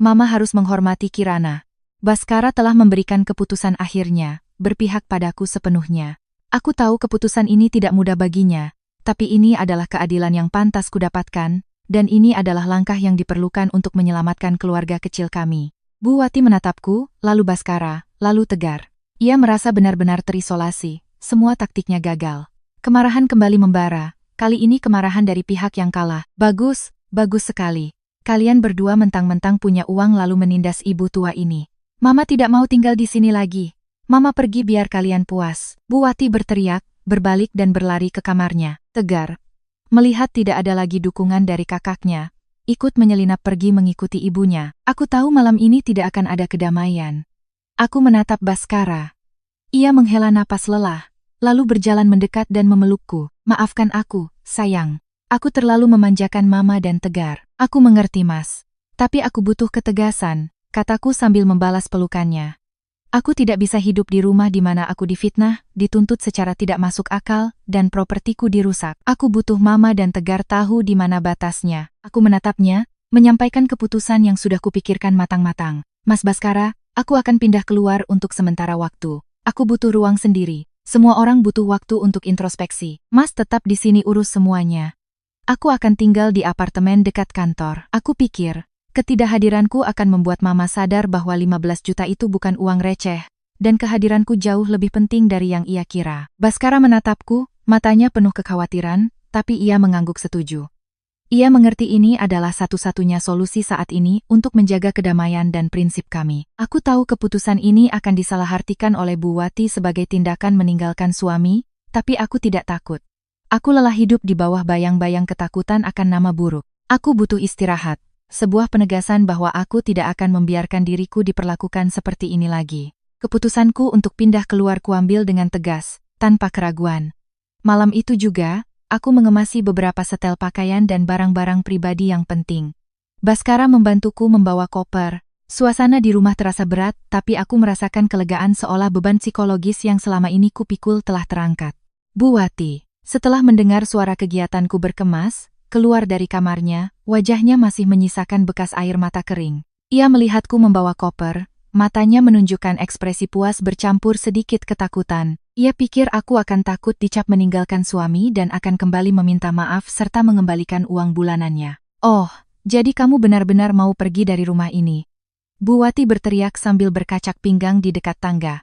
Mama harus menghormati Kirana. Baskara telah memberikan keputusan akhirnya, berpihak padaku sepenuhnya. Aku tahu keputusan ini tidak mudah baginya, tapi ini adalah keadilan yang pantas kudapatkan, dan ini adalah langkah yang diperlukan untuk menyelamatkan keluarga kecil kami. Bu Wati menatapku, lalu Baskara, lalu Tegar. Ia merasa benar-benar terisolasi, semua taktiknya gagal. Kemarahan kembali membara, kali ini kemarahan dari pihak yang kalah. Bagus, bagus sekali. Kalian berdua mentang-mentang punya uang lalu menindas ibu tua ini. Mama tidak mau tinggal di sini lagi. Mama pergi biar kalian puas. Bu Wati berteriak, berbalik dan berlari ke kamarnya. Tegar, melihat tidak ada lagi dukungan dari kakaknya, ikut menyelinap pergi mengikuti ibunya. Aku tahu malam ini tidak akan ada kedamaian. Aku menatap Baskara. Ia menghela napas lelah, lalu berjalan mendekat dan memelukku. Maafkan aku, sayang. Aku terlalu memanjakan Mama dan Tegar. Aku mengerti Mas. Tapi aku butuh ketegasan, kataku sambil membalas pelukannya. Aku tidak bisa hidup di rumah di mana aku difitnah, dituntut secara tidak masuk akal, dan propertiku dirusak. Aku butuh Mama dan Tegar tahu di mana batasnya. Aku menatapnya, menyampaikan keputusan yang sudah kupikirkan matang-matang. Mas Baskara, aku akan pindah keluar untuk sementara waktu. Aku butuh ruang sendiri. Semua orang butuh waktu untuk introspeksi. Mas tetap di sini urus semuanya. Aku akan tinggal di apartemen dekat kantor. Aku pikir, ketidakhadiranku akan membuat Mama sadar bahwa 15 juta itu bukan uang receh, dan kehadiranku jauh lebih penting dari yang ia kira. Baskara menatapku, matanya penuh kekhawatiran, tapi ia mengangguk setuju. Ia mengerti ini adalah satu-satunya solusi saat ini untuk menjaga kedamaian dan prinsip kami. Aku tahu keputusan ini akan disalahartikan oleh Bu Wati sebagai tindakan meninggalkan suami, tapi aku tidak takut. Aku lelah hidup di bawah bayang-bayang ketakutan akan nama buruk. Aku butuh istirahat. Sebuah penegasan bahwa aku tidak akan membiarkan diriku diperlakukan seperti ini lagi. Keputusanku untuk pindah keluar kuambil dengan tegas, tanpa keraguan. Malam itu juga, aku mengemasi beberapa setel pakaian dan barang-barang pribadi yang penting. Baskara membantuku membawa koper. Suasana di rumah terasa berat, tapi aku merasakan kelegaan seolah beban psikologis yang selama ini kupikul telah terangkat. Bu Wati, setelah mendengar suara kegiatanku berkemas, keluar dari kamarnya, wajahnya masih menyisakan bekas air mata kering. Ia melihatku membawa koper, matanya menunjukkan ekspresi puas bercampur sedikit ketakutan. Ia pikir aku akan takut dicap meninggalkan suami dan akan kembali meminta maaf serta mengembalikan uang bulanannya. Oh, jadi kamu benar-benar mau pergi dari rumah ini? Bu Wati berteriak sambil berkacak pinggang di dekat tangga.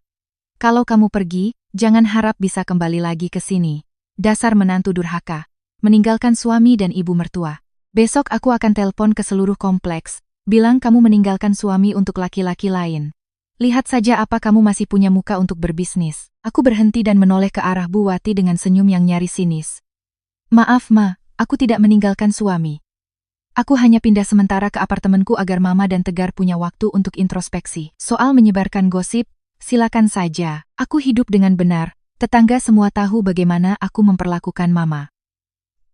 Kalau kamu pergi, jangan harap bisa kembali lagi ke sini. Dasar menantu durhaka. Meninggalkan suami dan ibu mertua. Besok aku akan telepon ke seluruh kompleks, bilang kamu meninggalkan suami untuk laki-laki lain. Lihat saja apa kamu masih punya muka untuk berbisnis. Aku berhenti dan menoleh ke arah Bu Wati dengan senyum yang nyaris sinis. Maaf Ma, aku tidak meninggalkan suami. Aku hanya pindah sementara ke apartemenku agar Mama dan Tegar punya waktu untuk introspeksi. Soal menyebarkan gosip, silakan saja. Aku hidup dengan benar. Tetangga semua tahu bagaimana aku memperlakukan Mama.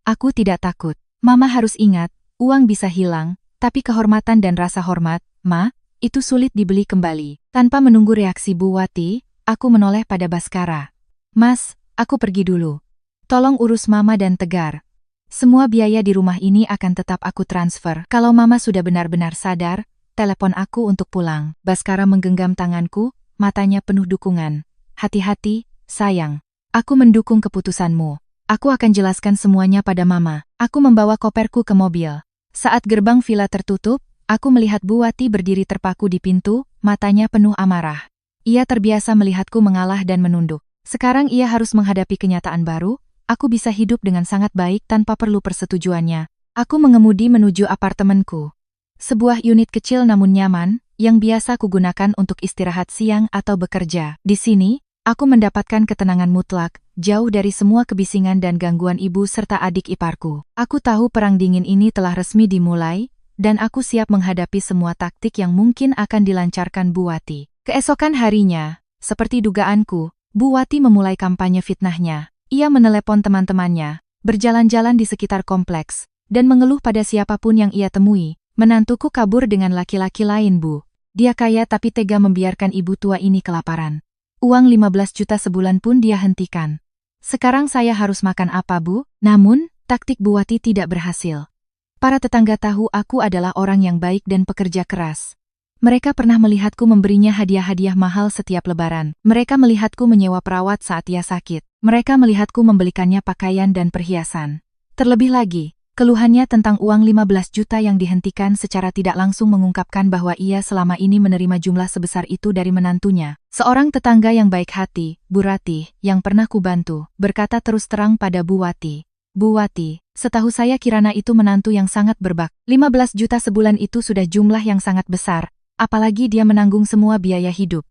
Aku tidak takut. Mama harus ingat, uang bisa hilang, tapi kehormatan dan rasa hormat, Ma, itu sulit dibeli kembali. Tanpa menunggu reaksi Bu Wati, aku menoleh pada Baskara. Mas, aku pergi dulu. Tolong urus Mama dan Tegar. Semua biaya di rumah ini akan tetap aku transfer. Kalau Mama sudah benar-benar sadar, telepon aku untuk pulang. Baskara menggenggam tanganku, matanya penuh dukungan. Hati-hati, sayang. Aku mendukung keputusanmu. Aku akan jelaskan semuanya pada Mama. Aku membawa koperku ke mobil. Saat gerbang villa tertutup, aku melihat Bu Wati berdiri terpaku di pintu, matanya penuh amarah. Ia terbiasa melihatku mengalah dan menunduk. Sekarang ia harus menghadapi kenyataan baru. Aku bisa hidup dengan sangat baik tanpa perlu persetujuannya. Aku mengemudi menuju apartemenku. Sebuah unit kecil namun nyaman, yang biasa kugunakan untuk istirahat siang atau bekerja. Di sini, aku mendapatkan ketenangan mutlak, jauh dari semua kebisingan dan gangguan ibu serta adik iparku. Aku tahu perang dingin ini telah resmi dimulai, dan aku siap menghadapi semua taktik yang mungkin akan dilancarkan Bu Wati. Keesokan harinya, seperti dugaanku, Bu Wati memulai kampanye fitnahnya. Ia menelepon teman-temannya, berjalan-jalan di sekitar kompleks, dan mengeluh pada siapapun yang ia temui. Menantuku kabur dengan laki-laki lain, Bu. Dia kaya tapi tega membiarkan ibu tua ini kelaparan. Uang 15 juta sebulan pun dia hentikan. Sekarang saya harus makan apa, Bu? Namun, taktik Bu Wati tidak berhasil. Para tetangga tahu aku adalah orang yang baik dan pekerja keras. Mereka pernah melihatku memberinya hadiah-hadiah mahal setiap lebaran. Mereka melihatku menyewa perawat saat ia sakit. Mereka melihatku membelikannya pakaian dan perhiasan. Terlebih lagi, keluhannya tentang uang 15 juta yang dihentikan secara tidak langsung mengungkapkan bahwa ia selama ini menerima jumlah sebesar itu dari menantunya. Seorang tetangga yang baik hati, Bu Ratih, yang pernah kubantu, berkata terus terang pada Bu Wati. Bu Wati, setahu saya Kirana itu menantu yang sangat berbak. 15 juta sebulan itu sudah jumlah yang sangat besar, apalagi dia menanggung semua biaya hidup.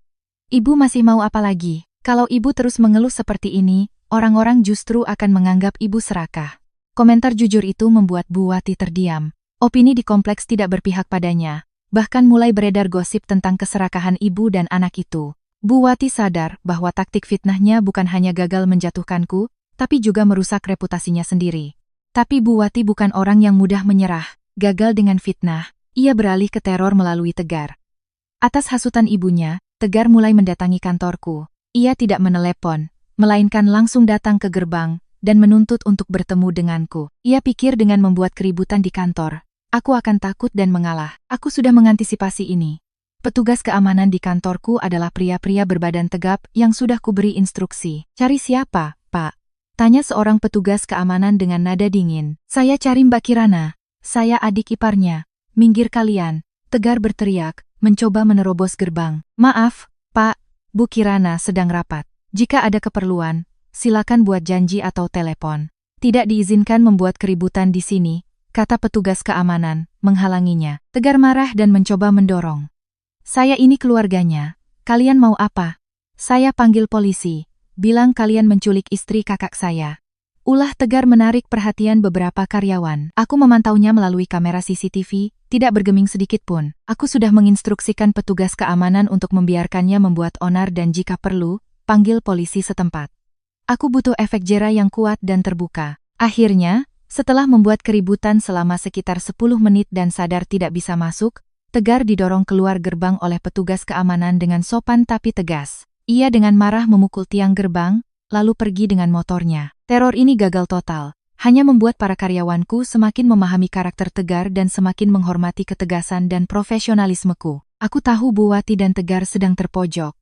Ibu masih mau apa lagi? Kalau ibu terus mengeluh seperti ini, orang-orang justru akan menganggap ibu serakah. Komentar jujur itu membuat Bu Wati terdiam. Opini di kompleks tidak berpihak padanya. Bahkan mulai beredar gosip tentang keserakahan ibu dan anak itu. Bu Wati sadar bahwa taktik fitnahnya bukan hanya gagal menjatuhkanku, tapi juga merusak reputasinya sendiri. Tapi Bu Wati bukan orang yang mudah menyerah. Gagal dengan fitnah, ia beralih ke teror melalui Tegar. Atas hasutan ibunya, Tegar mulai mendatangi kantorku. Ia tidak menelepon, melainkan langsung datang ke gerbang dan menuntut untuk bertemu denganku. Ia pikir dengan membuat keributan di kantor, aku akan takut dan mengalah. Aku sudah mengantisipasi ini. Petugas keamanan di kantorku adalah pria-pria berbadan tegap yang sudah kuberi instruksi. Cari siapa, Pak? Tanya seorang petugas keamanan dengan nada dingin. Saya cari Mbak Kirana. Saya adik iparnya. Minggir kalian. Tegar berteriak, mencoba menerobos gerbang. Maaf, Pak, Bu Kirana sedang rapat. Jika ada keperluan, silakan buat janji atau telepon. Tidak diizinkan membuat keributan di sini, kata petugas keamanan, menghalanginya. Tegar marah dan mencoba mendorong. Saya ini keluarganya. Kalian mau apa? Saya panggil polisi. Bilang kalian menculik istri kakak saya. Ulah Tegar menarik perhatian beberapa karyawan. Aku memantaunya melalui kamera CCTV, tidak bergeming sedikit pun. Aku sudah menginstruksikan petugas keamanan untuk membiarkannya membuat onar dan jika perlu, panggil polisi setempat. Aku butuh efek jera yang kuat dan terbuka. Akhirnya, setelah membuat keributan selama sekitar 10 menit dan sadar tidak bisa masuk, Tegar didorong keluar gerbang oleh petugas keamanan dengan sopan tapi tegas. Ia dengan marah memukul tiang gerbang, lalu pergi dengan motornya. Teror ini gagal total, hanya membuat para karyawanku semakin memahami karakter Tegar dan semakin menghormati ketegasan dan profesionalismeku. Aku tahu Bu Wati dan Tegar sedang terpojok.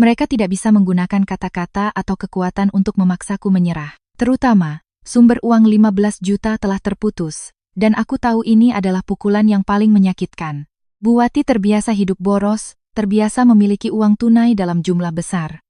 Mereka tidak bisa menggunakan kata-kata atau kekuatan untuk memaksaku menyerah. Terutama, sumber uang 15 juta telah terputus, dan aku tahu ini adalah pukulan yang paling menyakitkan. Bu Wati terbiasa hidup boros, terbiasa memiliki uang tunai dalam jumlah besar.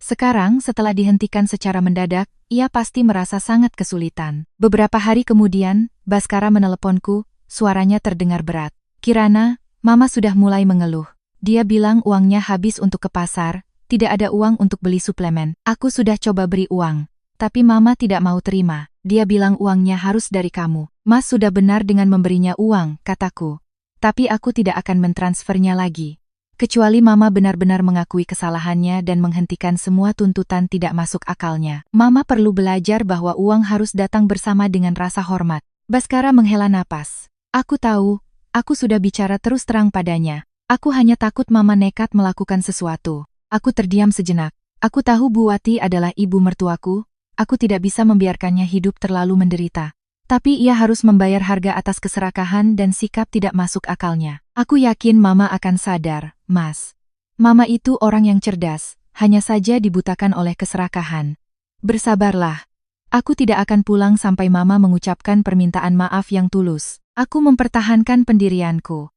Sekarang setelah dihentikan secara mendadak, ia pasti merasa sangat kesulitan. Beberapa hari kemudian, Baskara meneleponku, suaranya terdengar berat. Kirana, Mama sudah mulai mengeluh. Dia bilang uangnya habis untuk ke pasar. Tidak ada uang untuk beli suplemen. Aku sudah coba beri uang. Tapi Mama tidak mau terima. Dia bilang uangnya harus dari kamu. Mas sudah benar dengan memberinya uang, kataku. Tapi aku tidak akan mentransfernya lagi. Kecuali Mama benar-benar mengakui kesalahannya dan menghentikan semua tuntutan tidak masuk akalnya. Mama perlu belajar bahwa uang harus datang bersama dengan rasa hormat. Baskara menghela napas. Aku tahu, aku sudah bicara terus terang padanya. Aku hanya takut Mama nekat melakukan sesuatu. Aku terdiam sejenak. Aku tahu Bu Wati adalah ibu mertuaku, aku tidak bisa membiarkannya hidup terlalu menderita. Tapi ia harus membayar harga atas keserakahan dan sikap tidak masuk akalnya. Aku yakin Mama akan sadar, Mas. Mama itu orang yang cerdas, hanya saja dibutakan oleh keserakahan. Bersabarlah. Aku tidak akan pulang sampai Mama mengucapkan permintaan maaf yang tulus. Aku mempertahankan pendirianku.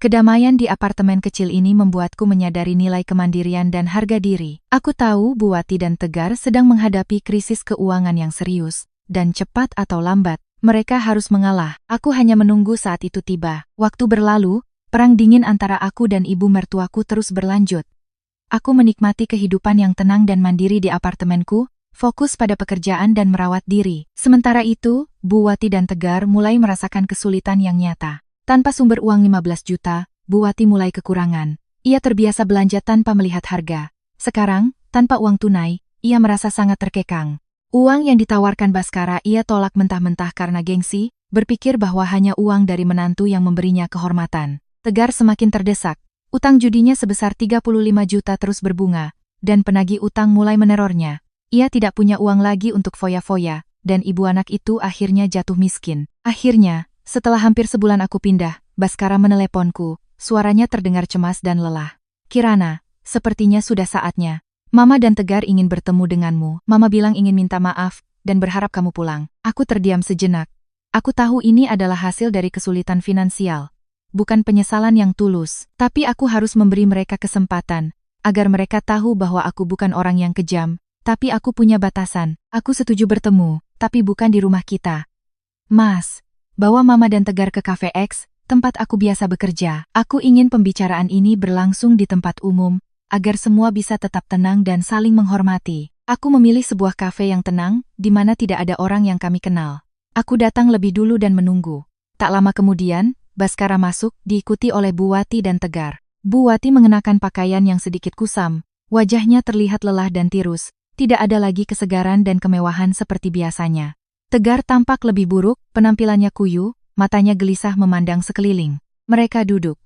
Kedamaian di apartemen kecil ini membuatku menyadari nilai kemandirian dan harga diri. Aku tahu Bu Wati dan Tegar sedang menghadapi krisis keuangan yang serius, dan cepat atau lambat, mereka harus mengalah. Aku hanya menunggu saat itu tiba. Waktu berlalu, perang dingin antara aku dan ibu mertuaku terus berlanjut. Aku menikmati kehidupan yang tenang dan mandiri di apartemenku, fokus pada pekerjaan dan merawat diri. Sementara itu, Bu Wati dan Tegar mulai merasakan kesulitan yang nyata. Tanpa sumber uang 15 juta, Bu Wati mulai kekurangan. Ia terbiasa belanja tanpa melihat harga. Sekarang, tanpa uang tunai, ia merasa sangat terkekang. Uang yang ditawarkan Baskara ia tolak mentah-mentah karena gengsi, berpikir bahwa hanya uang dari menantu yang memberinya kehormatan. Tegar semakin terdesak. Utang judinya sebesar 35 juta terus berbunga, dan penagih utang mulai menerornya. Ia tidak punya uang lagi untuk foya-foya, dan ibu anak itu akhirnya jatuh miskin. Akhirnya, setelah hampir sebulan aku pindah, Baskara meneleponku, suaranya terdengar cemas dan lelah. Kirana, sepertinya sudah saatnya. Mama dan Tegar ingin bertemu denganmu. Mama bilang ingin minta maaf, dan berharap kamu pulang. Aku terdiam sejenak. Aku tahu ini adalah hasil dari kesulitan finansial. Bukan penyesalan yang tulus, tapi aku harus memberi mereka kesempatan, agar mereka tahu bahwa aku bukan orang yang kejam, tapi aku punya batasan. Aku setuju bertemu, tapi bukan di rumah kita. Mas, bawa Mama dan Tegar ke Cafe X, tempat aku biasa bekerja. Aku ingin pembicaraan ini berlangsung di tempat umum, agar semua bisa tetap tenang dan saling menghormati. Aku memilih sebuah kafe yang tenang, di mana tidak ada orang yang kami kenal. Aku datang lebih dulu dan menunggu. Tak lama kemudian, Baskara masuk, diikuti oleh Bu Wati dan Tegar. Bu Wati mengenakan pakaian yang sedikit kusam, wajahnya terlihat lelah dan tirus, tidak ada lagi kesegaran dan kemewahan seperti biasanya. Tegar tampak lebih buruk, penampilannya kuyu, matanya gelisah memandang sekeliling. Mereka duduk.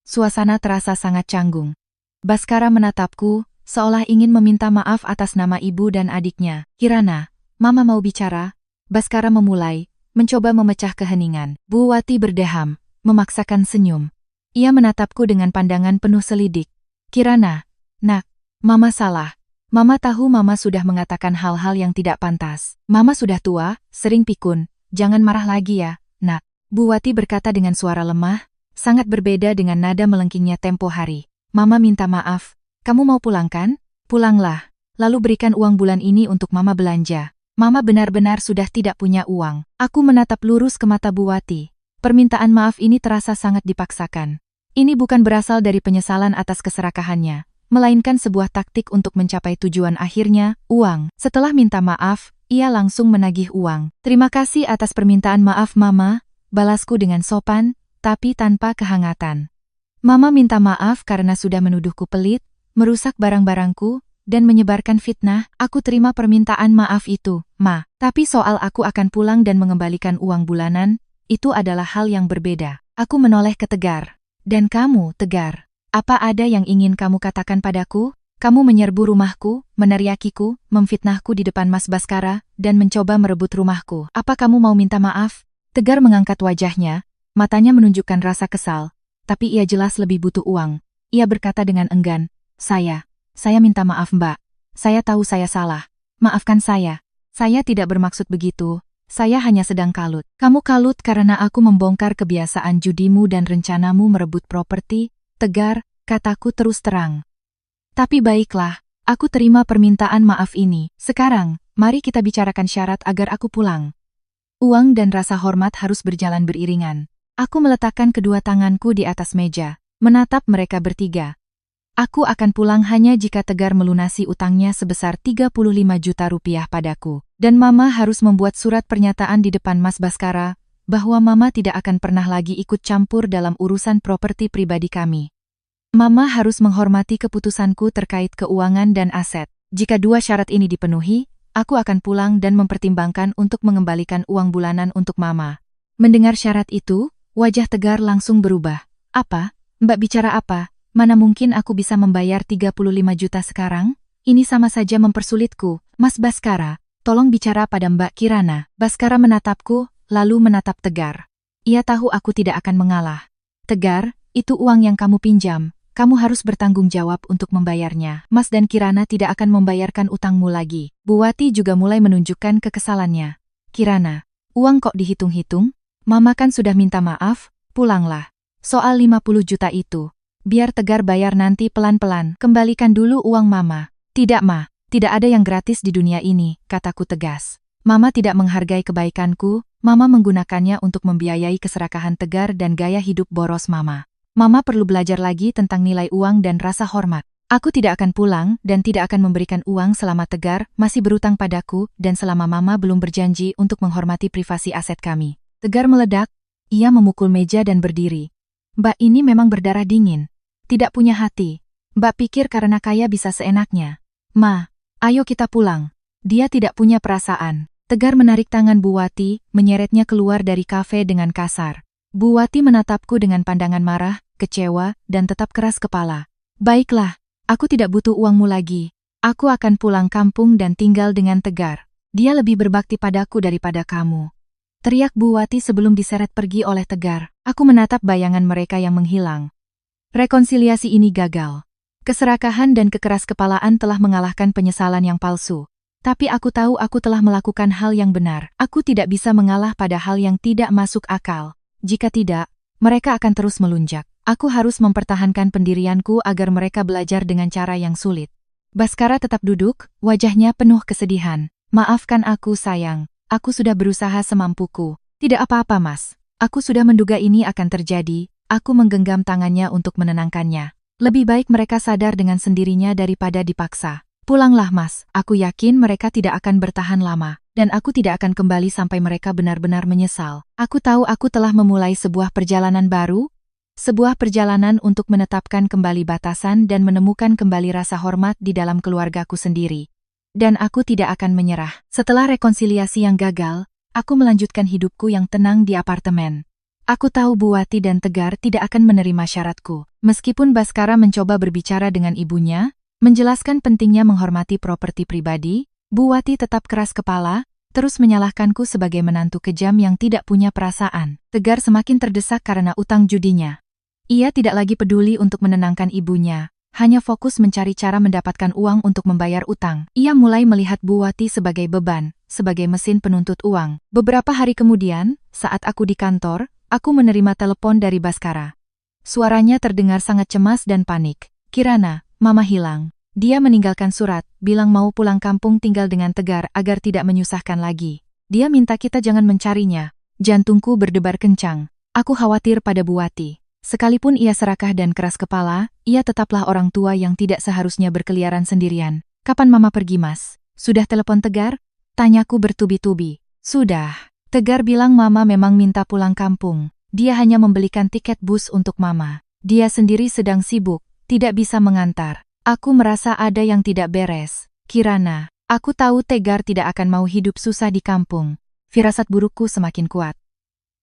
Suasana terasa sangat canggung. Baskara menatapku, seolah ingin meminta maaf atas nama ibu dan adiknya. Kirana, Mama mau bicara. Baskara memulai, mencoba memecah keheningan. Bu Wati berdeham, memaksakan senyum. Ia menatapku dengan pandangan penuh selidik. Kirana, nak, Mama salah. Mama tahu Mama sudah mengatakan hal-hal yang tidak pantas. Mama sudah tua, sering pikun. Jangan marah lagi ya, nak. Bu Wati berkata dengan suara lemah, sangat berbeda dengan nada melengkingnya tempo hari. Mama minta maaf. Kamu mau pulang kan? Pulanglah. Lalu berikan uang bulan ini untuk Mama belanja. Mama benar-benar sudah tidak punya uang. Aku menatap lurus ke mata Bu Wati. Permintaan maaf ini terasa sangat dipaksakan. Ini bukan berasal dari penyesalan atas keserakahannya, melainkan sebuah taktik untuk mencapai tujuan akhirnya, uang. Setelah minta maaf, ia langsung menagih uang. Terima kasih atas permintaan maaf Mama, balasku dengan sopan, tapi tanpa kehangatan. Mama minta maaf karena sudah menuduhku pelit, merusak barang-barangku, dan menyebarkan fitnah. Aku terima permintaan maaf itu, Ma. Tapi soal aku akan pulang dan mengembalikan uang bulanan, itu adalah hal yang berbeda. Aku menoleh ke Tegar. Dan kamu, Tegar, apa ada yang ingin kamu katakan padaku? Kamu menyerbu rumahku, meneriakiku, memfitnahku di depan Mas Baskara, dan mencoba merebut rumahku. Apa kamu mau minta maaf? Tegar mengangkat wajahnya, matanya menunjukkan rasa kesal. Tapi ia jelas lebih butuh uang. Ia berkata dengan enggan, Saya minta maaf Mbak. Saya tahu saya salah. Maafkan saya. Saya tidak bermaksud begitu. Saya hanya sedang kalut. Kamu kalut karena aku membongkar kebiasaan judimu dan rencanamu merebut properti, Tegar, kataku terus terang. Tapi baiklah, aku terima permintaan maaf ini. Sekarang, mari kita bicarakan syarat agar aku pulang. Uang dan rasa hormat harus berjalan beriringan. Aku meletakkan kedua tanganku di atas meja, menatap mereka bertiga. Aku akan pulang hanya jika Tegar melunasi utangnya sebesar 35 juta rupiah padaku. Dan Mama harus membuat surat pernyataan di depan Mas Baskara, bahwa Mama tidak akan pernah lagi ikut campur dalam urusan properti pribadi kami. Mama harus menghormati keputusanku terkait keuangan dan aset. Jika dua syarat ini dipenuhi, aku akan pulang dan mempertimbangkan untuk mengembalikan uang bulanan untuk Mama. Mendengar syarat itu, wajah Tegar langsung berubah. Apa? Mbak bicara apa? Mana mungkin aku bisa membayar 35 juta sekarang? Ini sama saja mempersulitku. Mas Baskara, tolong bicara pada Mbak Kirana. Baskara menatapku, lalu menatap Tegar. Ia tahu aku tidak akan mengalah. Tegar, itu uang yang kamu pinjam. Kamu harus bertanggung jawab untuk membayarnya. Mas dan Kirana tidak akan membayarkan utangmu lagi. Bu Wati juga mulai menunjukkan kekesalannya. Kirana, uang kok dihitung-hitung? Mama kan sudah minta maaf, pulanglah. Soal 50 juta itu, biar Tegar bayar nanti pelan-pelan. Kembalikan dulu uang Mama. Tidak Ma, tidak ada yang gratis di dunia ini, kataku tegas. Mama tidak menghargai kebaikanku, Mama menggunakannya untuk membiayai keserakahan Tegar dan gaya hidup boros Mama. Mama perlu belajar lagi tentang nilai uang dan rasa hormat. Aku tidak akan pulang dan tidak akan memberikan uang selama Tegar masih berutang padaku dan selama Mama belum berjanji untuk menghormati privasi aset kami. Tegar meledak, ia memukul meja dan berdiri. Mbak ini memang berdarah dingin. Tidak punya hati. Mbak pikir karena kaya bisa seenaknya. Ma, ayo kita pulang. Dia tidak punya perasaan. Tegar menarik tangan Bu Wati, menyeretnya keluar dari kafe dengan kasar. Bu Wati menatapku dengan pandangan marah, kecewa, dan tetap keras kepala. Baiklah, aku tidak butuh uangmu lagi. Aku akan pulang kampung dan tinggal dengan Tegar. Dia lebih berbakti padaku daripada kamu. Teriak Bu Wati sebelum diseret pergi oleh Tegar. Aku menatap bayangan mereka yang menghilang. Rekonsiliasi ini gagal. Keserakahan dan kekeraskepalaan telah mengalahkan penyesalan yang palsu. Tapi aku tahu aku telah melakukan hal yang benar. Aku tidak bisa mengalah pada hal yang tidak masuk akal. Jika tidak, mereka akan terus melunjak. Aku harus mempertahankan pendirianku agar mereka belajar dengan cara yang sulit. Baskara tetap duduk, wajahnya penuh kesedihan. Maafkan aku sayang, aku sudah berusaha semampuku. Tidak apa-apa mas, aku sudah menduga ini akan terjadi. Aku menggenggam tangannya untuk menenangkannya. Lebih baik mereka sadar dengan sendirinya daripada dipaksa. Pulanglah mas, aku yakin mereka tidak akan bertahan lama, dan aku tidak akan kembali sampai mereka benar-benar menyesal. Aku tahu aku telah memulai sebuah perjalanan baru, sebuah perjalanan untuk menetapkan kembali batasan dan menemukan kembali rasa hormat di dalam keluargaku sendiri. Dan aku tidak akan menyerah. Setelah rekonsiliasi yang gagal, aku melanjutkan hidupku yang tenang di apartemen. Aku tahu Bu Wati dan Tegar tidak akan menerima syaratku. Meskipun Baskara mencoba berbicara dengan ibunya, menjelaskan pentingnya menghormati properti pribadi, Bu Wati tetap keras kepala, terus menyalahkanku sebagai menantu kejam yang tidak punya perasaan. Tegar semakin terdesak karena utang judinya. Ia tidak lagi peduli untuk menenangkan ibunya, hanya fokus mencari cara mendapatkan uang untuk membayar utang. Ia mulai melihat Bu Wati sebagai beban, sebagai mesin penuntut uang. Beberapa hari kemudian, saat aku di kantor, aku menerima telepon dari Baskara. Suaranya terdengar sangat cemas dan panik. Kirana, Mama hilang. Dia meninggalkan surat, bilang mau pulang kampung tinggal dengan Tegar agar tidak menyusahkan lagi. Dia minta kita jangan mencarinya. Jantungku berdebar kencang. Aku khawatir pada Bu Wati. Sekalipun ia serakah dan keras kepala, ia tetaplah orang tua yang tidak seharusnya berkeliaran sendirian. Kapan Mama pergi mas? Sudah telepon Tegar? Tanyaku bertubi-tubi. Sudah. Tegar bilang Mama memang minta pulang kampung. Dia hanya membelikan tiket bus untuk Mama. Dia sendiri sedang sibuk. Tidak bisa mengantar. Aku merasa ada yang tidak beres. Kirana, aku tahu Tegar tidak akan mau hidup susah di kampung. Firasat burukku semakin kuat.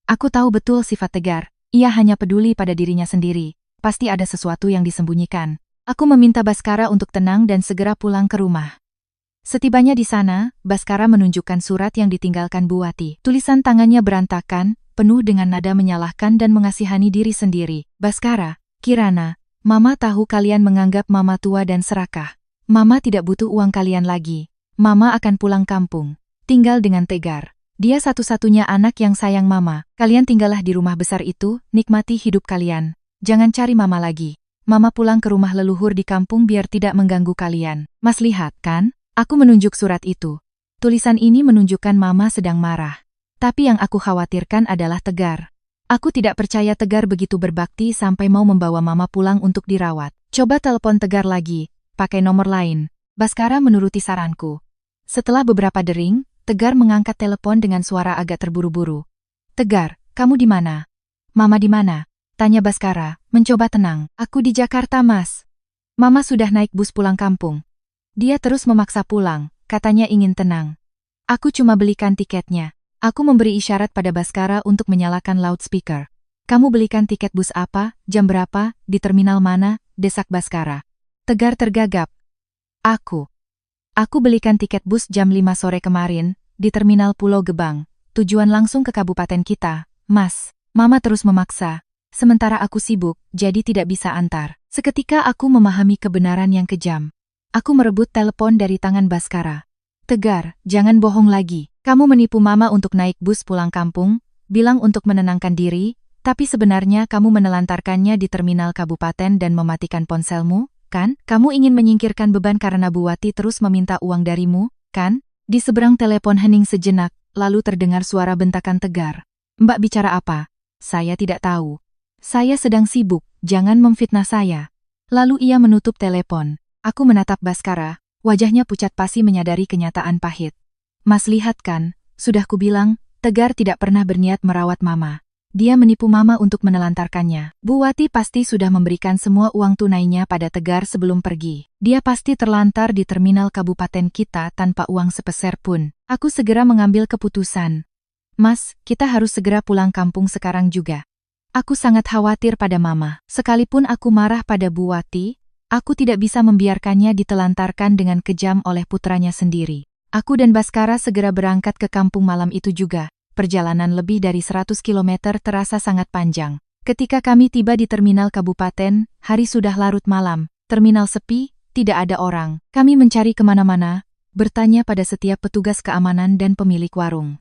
Aku tahu betul sifat Tegar. Ia hanya peduli pada dirinya sendiri. Pasti ada sesuatu yang disembunyikan. Aku meminta Baskara untuk tenang dan segera pulang ke rumah. Setibanya di sana, Baskara menunjukkan surat yang ditinggalkan Bu Wati. Tulisan tangannya berantakan, penuh dengan nada menyalahkan dan mengasihani diri sendiri. Baskara, Kirana, Mama tahu kalian menganggap Mama tua dan serakah. Mama tidak butuh uang kalian lagi. Mama akan pulang kampung. Tinggal dengan Tegar. Dia satu-satunya anak yang sayang Mama. Kalian tinggallah di rumah besar itu, nikmati hidup kalian. Jangan cari Mama lagi. Mama pulang ke rumah leluhur di kampung biar tidak mengganggu kalian. Mas lihat kan? Aku menunjuk surat itu. Tulisan ini menunjukkan Mama sedang marah. Tapi yang aku khawatirkan adalah Tegar. Aku tidak percaya Tegar begitu berbakti sampai mau membawa Mama pulang untuk dirawat. Coba telepon Tegar lagi, pakai nomor lain. Baskara menuruti saranku. Setelah beberapa dering, Tegar mengangkat telepon dengan suara agak terburu-buru. Tegar, kamu di mana? Mama di mana? Tanya Baskara, mencoba tenang. Aku di Jakarta mas. Mama sudah naik bus pulang kampung. Dia terus memaksa pulang, katanya ingin tenang. Aku cuma belikan tiketnya. Aku memberi isyarat pada Baskara untuk menyalakan loudspeaker. Kamu belikan tiket bus apa, jam berapa, di terminal mana, desak Baskara. Tegar tergagap. Aku belikan tiket bus jam 5 sore kemarin, di terminal Pulau Gebang, tujuan langsung ke kabupaten kita, mas. Mama terus memaksa. Sementara aku sibuk, jadi tidak bisa antar. Seketika aku memahami kebenaran yang kejam. Aku merebut telepon dari tangan Baskara. Tegar, jangan bohong lagi. Kamu menipu Mama untuk naik bus pulang kampung, bilang untuk menenangkan diri, tapi sebenarnya kamu menelantarkannya di terminal kabupaten dan mematikan ponselmu, kan? Kamu ingin menyingkirkan beban karena Bu Wati terus meminta uang darimu, kan? Di seberang telepon hening sejenak, lalu terdengar suara bentakan Tegar. Mbak bicara apa? Saya tidak tahu. Saya sedang sibuk, jangan memfitnah saya. Lalu ia menutup telepon. Aku menatap Baskara, wajahnya pucat pasi menyadari kenyataan pahit. Mas lihat kan, sudah kubilang, Tegar tidak pernah berniat merawat Mama. Dia menipu Mama untuk menelantarkannya. Bu Wati pasti sudah memberikan semua uang tunainya pada Tegar sebelum pergi. Dia pasti terlantar di terminal kabupaten kita tanpa uang sepeser pun. Aku segera mengambil keputusan. Mas, kita harus segera pulang kampung sekarang juga. Aku sangat khawatir pada Mama. Sekalipun aku marah pada Bu Wati, aku tidak bisa membiarkannya ditelantarkan dengan kejam oleh putranya sendiri. Aku dan Baskara segera berangkat ke kampung malam itu juga. Perjalanan lebih dari 100 km terasa sangat panjang. Ketika kami tiba di terminal kabupaten, hari sudah larut malam. Terminal sepi, tidak ada orang. Kami mencari kemana-mana, bertanya pada setiap petugas keamanan dan pemilik warung.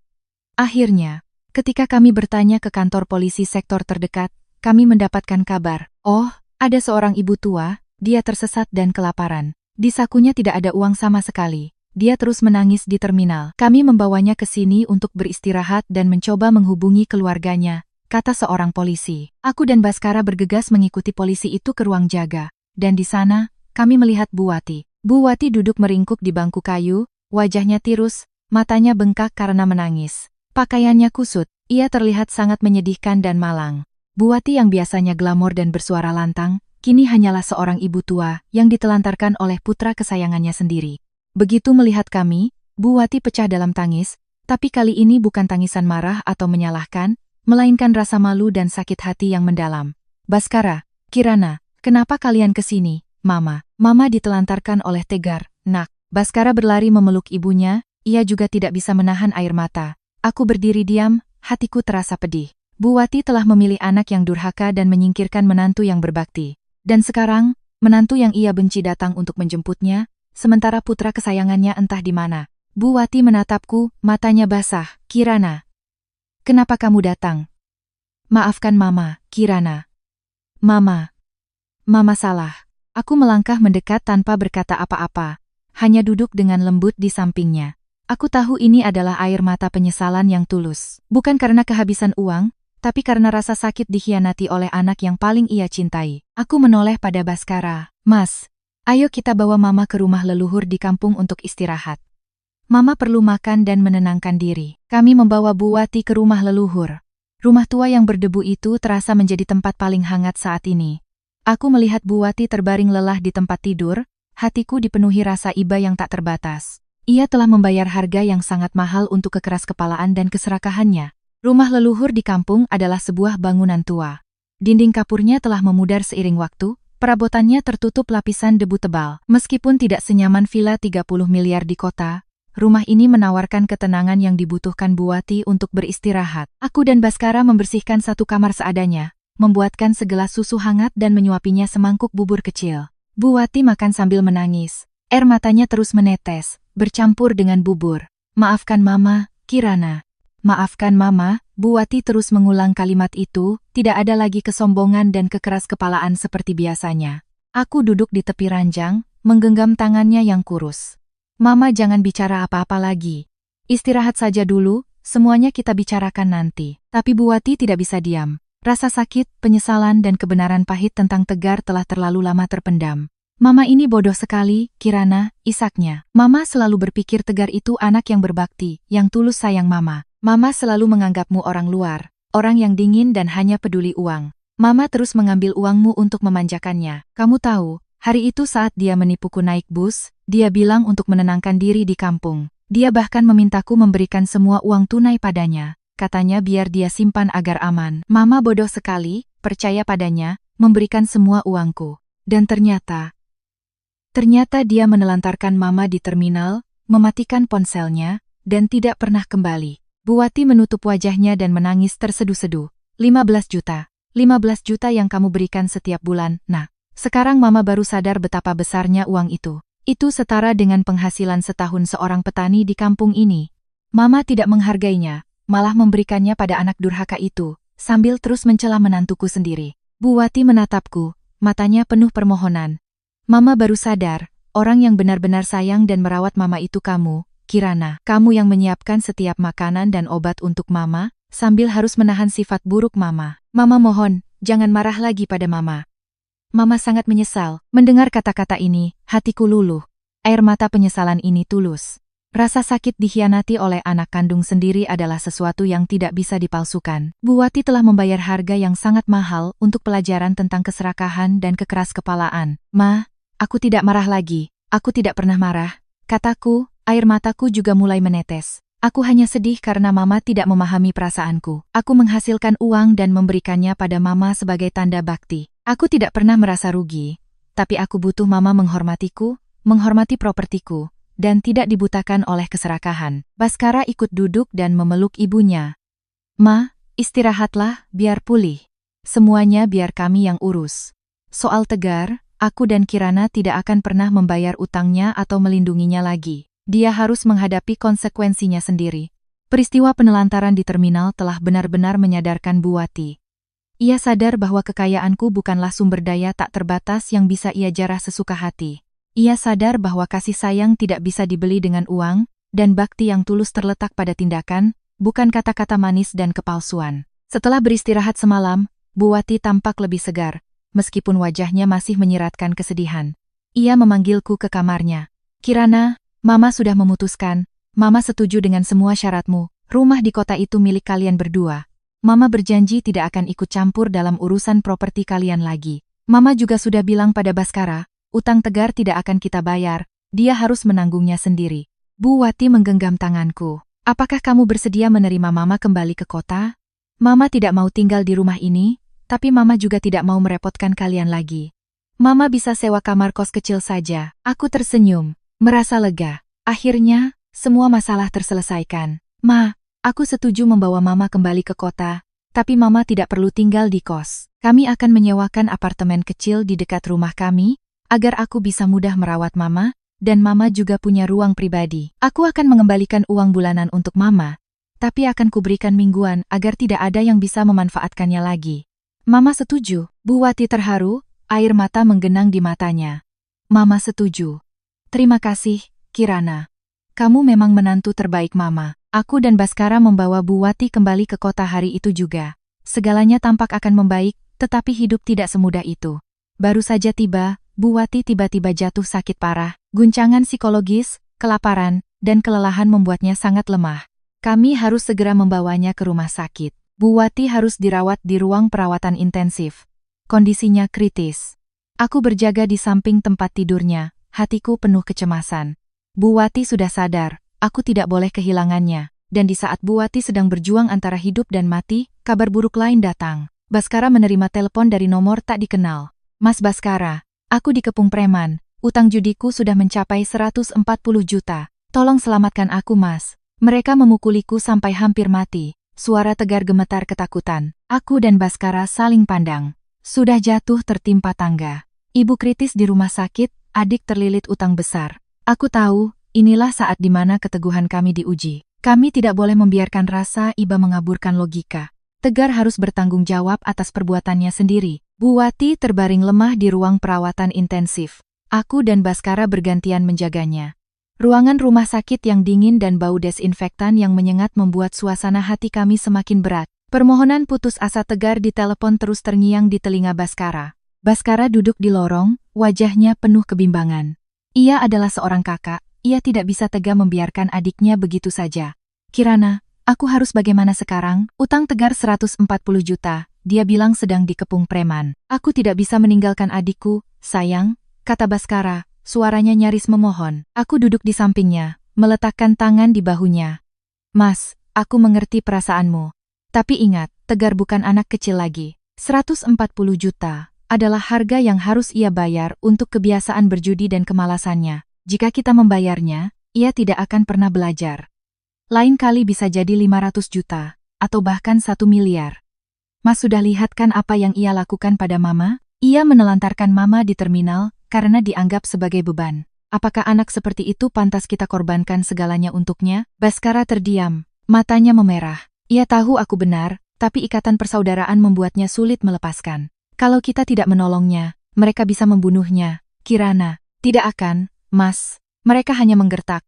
Akhirnya, ketika kami bertanya ke kantor polisi sektor terdekat, kami mendapatkan kabar. Oh, ada seorang ibu tua, dia tersesat dan kelaparan. Di sakunya tidak ada uang sama sekali. Dia terus menangis di terminal. Kami membawanya ke sini untuk beristirahat dan mencoba menghubungi keluarganya, kata seorang polisi. Aku dan Baskara bergegas mengikuti polisi itu ke ruang jaga. Dan di sana, kami melihat Bu Wati. Bu Wati duduk meringkuk di bangku kayu, wajahnya tirus, matanya bengkak karena menangis. Pakaiannya kusut, ia terlihat sangat menyedihkan dan malang. Bu Wati yang biasanya glamor dan bersuara lantang, kini hanyalah seorang ibu tua yang ditelantarkan oleh putra kesayangannya sendiri. Begitu melihat kami, Bu Wati pecah dalam tangis, tapi kali ini bukan tangisan marah atau menyalahkan, melainkan rasa malu dan sakit hati yang mendalam. Baskara, Kirana, kenapa kalian ke sini, Mama? Mama ditelantarkan oleh Tegar, nak. Baskara berlari memeluk ibunya, ia juga tidak bisa menahan air mata. Aku berdiri diam, hatiku terasa pedih. Bu Wati telah memilih anak yang durhaka dan menyingkirkan menantu yang berbakti. Dan sekarang, menantu yang ia benci datang untuk menjemputnya, sementara putra kesayangannya entah di mana. Bu Wati menatapku, matanya basah. Kirana, kenapa kamu datang? Maafkan Mama, Kirana. Mama salah. Aku melangkah mendekat tanpa berkata apa-apa, hanya duduk dengan lembut di sampingnya. Aku tahu ini adalah air mata penyesalan yang tulus. Bukan karena kehabisan uang, tapi karena rasa sakit dikhianati oleh anak yang paling ia cintai. Aku menoleh pada Baskara. Mas, ayo kita bawa Mama ke rumah leluhur di kampung untuk istirahat. Mama perlu makan dan menenangkan diri. Kami membawa Bu Wati ke rumah leluhur. Rumah tua yang berdebu itu terasa menjadi tempat paling hangat saat ini. Aku melihat Bu Wati terbaring lelah di tempat tidur, hatiku dipenuhi rasa iba yang tak terbatas. Ia telah membayar harga yang sangat mahal untuk kekeraskepalaan dan keserakahannya. Rumah leluhur di kampung adalah sebuah bangunan tua. Dinding kapurnya telah memudar seiring waktu, perabotannya tertutup lapisan debu tebal. Meskipun tidak senyaman villa 30 miliar di kota, rumah ini menawarkan ketenangan yang dibutuhkan Bu Wati untuk beristirahat. Aku dan Baskara membersihkan satu kamar seadanya, membuatkan segelas susu hangat dan menyuapinya semangkuk bubur kecil. Bu Wati makan sambil menangis. Air matanya terus menetes, bercampur dengan bubur. Maafkan Mama, Kirana. Maafkan Mama, Bu Wati terus mengulang kalimat itu, tidak ada lagi kesombongan dan kekeraskepalaan seperti biasanya. Aku duduk di tepi ranjang, menggenggam tangannya yang kurus. Mama jangan bicara apa-apa lagi. Istirahat saja dulu, semuanya kita bicarakan nanti. Tapi Bu Wati tidak bisa diam. Rasa sakit, penyesalan dan kebenaran pahit tentang Tegar telah terlalu lama terpendam. Mama ini bodoh sekali, Kirana, isaknya. Mama selalu berpikir Tegar itu anak yang berbakti, yang tulus sayang Mama. Mama selalu menganggapmu orang luar, orang yang dingin dan hanya peduli uang. Mama terus mengambil uangmu untuk memanjakannya. Kamu tahu, hari itu saat dia menipuku naik bus, dia bilang untuk menenangkan diri di kampung. Dia bahkan memintaku memberikan semua uang tunai padanya. Katanya biar dia simpan agar aman. Mama bodoh sekali, percaya padanya, memberikan semua uangku. Dan ternyata dia menelantarkan Mama di terminal, mematikan ponselnya, dan tidak pernah kembali. Bu Wati menutup wajahnya dan menangis terseduh-seduh. 15 juta. 15 juta yang kamu berikan setiap bulan. Nah, sekarang Mama baru sadar betapa besarnya uang itu. Itu setara dengan penghasilan setahun seorang petani di kampung ini. Mama tidak menghargainya, malah memberikannya pada anak durhaka itu, sambil terus mencela menantuku sendiri. Bu Wati menatapku, matanya penuh permohonan. Mama baru sadar, orang yang benar-benar sayang dan merawat Mama itu kamu, Kirana. Kamu yang menyiapkan setiap makanan dan obat untuk Mama, sambil harus menahan sifat buruk Mama. Mama mohon, jangan marah lagi pada Mama. Mama sangat menyesal. Mendengar kata-kata ini, hatiku luluh. Air mata penyesalan ini tulus. Rasa sakit dikhianati oleh anak kandung sendiri adalah sesuatu yang tidak bisa dipalsukan. Bu Wati telah membayar harga yang sangat mahal untuk pelajaran tentang keserakahan dan kekeraskepalaan. Ma, aku tidak marah lagi. Aku tidak pernah marah. Kataku, air mataku juga mulai menetes. Aku hanya sedih karena Mama tidak memahami perasaanku. Aku menghasilkan uang dan memberikannya pada Mama sebagai tanda bakti. Aku tidak pernah merasa rugi, tapi aku butuh Mama menghormatiku, menghormati propertiku, dan tidak dibutakan oleh keserakahan. Baskara ikut duduk dan memeluk ibunya. Ma, istirahatlah, biar pulih. Semuanya biar kami yang urus. Soal Tegar, aku dan Kirana tidak akan pernah membayar utangnya atau melindunginya lagi. Dia harus menghadapi konsekuensinya sendiri. Peristiwa penelantaran di terminal telah benar-benar menyadarkan Bu Wati. Ia sadar bahwa kekayaanku bukanlah sumber daya tak terbatas yang bisa ia jarah sesuka hati. Ia sadar bahwa kasih sayang tidak bisa dibeli dengan uang, dan bakti yang tulus terletak pada tindakan, bukan kata-kata manis dan kepalsuan. Setelah beristirahat semalam, Bu Wati tampak lebih segar, meskipun wajahnya masih menyiratkan kesedihan. Ia memanggilku ke kamarnya. Kirana, Mama sudah memutuskan, Mama setuju dengan semua syaratmu, rumah di kota itu milik kalian berdua. Mama berjanji tidak akan ikut campur dalam urusan properti kalian lagi. Mama juga sudah bilang pada Baskara, utang Tegar tidak akan kita bayar, dia harus menanggungnya sendiri. Bu Wati menggenggam tanganku. Apakah kamu bersedia menerima Mama kembali ke kota? Mama tidak mau tinggal di rumah ini, tapi Mama juga tidak mau merepotkan kalian lagi. Mama bisa sewa kamar kos kecil saja. Aku tersenyum. Merasa lega. Akhirnya, semua masalah terselesaikan. Ma, aku setuju membawa Mama kembali ke kota, tapi Mama tidak perlu tinggal di kos. Kami akan menyewakan apartemen kecil di dekat rumah kami, agar aku bisa mudah merawat Mama, dan Mama juga punya ruang pribadi. Aku akan mengembalikan uang bulanan untuk Mama, tapi akan kuberikan mingguan agar tidak ada yang bisa memanfaatkannya lagi. Mama setuju. Bu Wati terharu, air mata menggenang di matanya. Mama setuju. Terima kasih, Kirana. Kamu memang menantu terbaik Mama. Aku dan Baskara membawa Bu Wati kembali ke kota hari itu juga. Segalanya tampak akan membaik, tetapi hidup tidak semudah itu. Baru saja tiba, Bu Wati tiba-tiba jatuh sakit parah. Guncangan psikologis, kelaparan, dan kelelahan membuatnya sangat lemah. Kami harus segera membawanya ke rumah sakit. Bu Wati harus dirawat di ruang perawatan intensif. Kondisinya kritis. Aku berjaga di samping tempat tidurnya. Hatiku penuh kecemasan. Bu Wati sudah sadar, aku tidak boleh kehilangannya. Dan di saat Bu Wati sedang berjuang antara hidup dan mati, kabar buruk lain datang. Baskara menerima telepon dari nomor tak dikenal. Mas Baskara, aku dikepung preman. Utang judiku sudah mencapai 140 juta. Tolong selamatkan aku, Mas. Mereka memukuliku sampai hampir mati. Suara Tegar gemetar ketakutan. Aku dan Baskara saling pandang. Sudah jatuh tertimpa tangga. Ibu kritis di rumah sakit. Adik terlilit utang besar. Aku tahu, inilah saat di mana keteguhan kami diuji. Kami tidak boleh membiarkan rasa iba mengaburkan logika. Tegar harus bertanggung jawab atas perbuatannya sendiri. Bu Wati terbaring lemah di ruang perawatan intensif. Aku dan Baskara bergantian menjaganya. Ruangan rumah sakit yang dingin dan bau desinfektan yang menyengat membuat suasana hati kami semakin berat. Permohonan putus asa Tegar di telepon terus terngiang di telinga Baskara. Baskara duduk di lorong, wajahnya penuh kebimbangan. Ia adalah seorang kakak, ia tidak bisa tega membiarkan adiknya begitu saja. Kirana, aku harus bagaimana sekarang? Utang Tegar 140 juta, dia bilang sedang dikepung preman. Aku tidak bisa meninggalkan adikku, sayang, kata Baskara, suaranya nyaris memohon. Aku duduk di sampingnya, meletakkan tangan di bahunya. Mas, aku mengerti perasaanmu. Tapi ingat, Tegar bukan anak kecil lagi. 140 juta. Adalah harga yang harus ia bayar untuk kebiasaan berjudi dan kemalasannya. Jika kita membayarnya, ia tidak akan pernah belajar. Lain kali bisa jadi 500 juta, atau bahkan 1 miliar. Mas sudah lihat kan apa yang ia lakukan pada Mama? Ia menelantarkan Mama di terminal karena dianggap sebagai beban. Apakah anak seperti itu pantas kita korbankan segalanya untuknya? Baskara terdiam, matanya memerah. Ia tahu aku benar, tapi ikatan persaudaraan membuatnya sulit melepaskan. Kalau kita tidak menolongnya, mereka bisa membunuhnya. Kirana, tidak akan, Mas. Mereka hanya menggertak.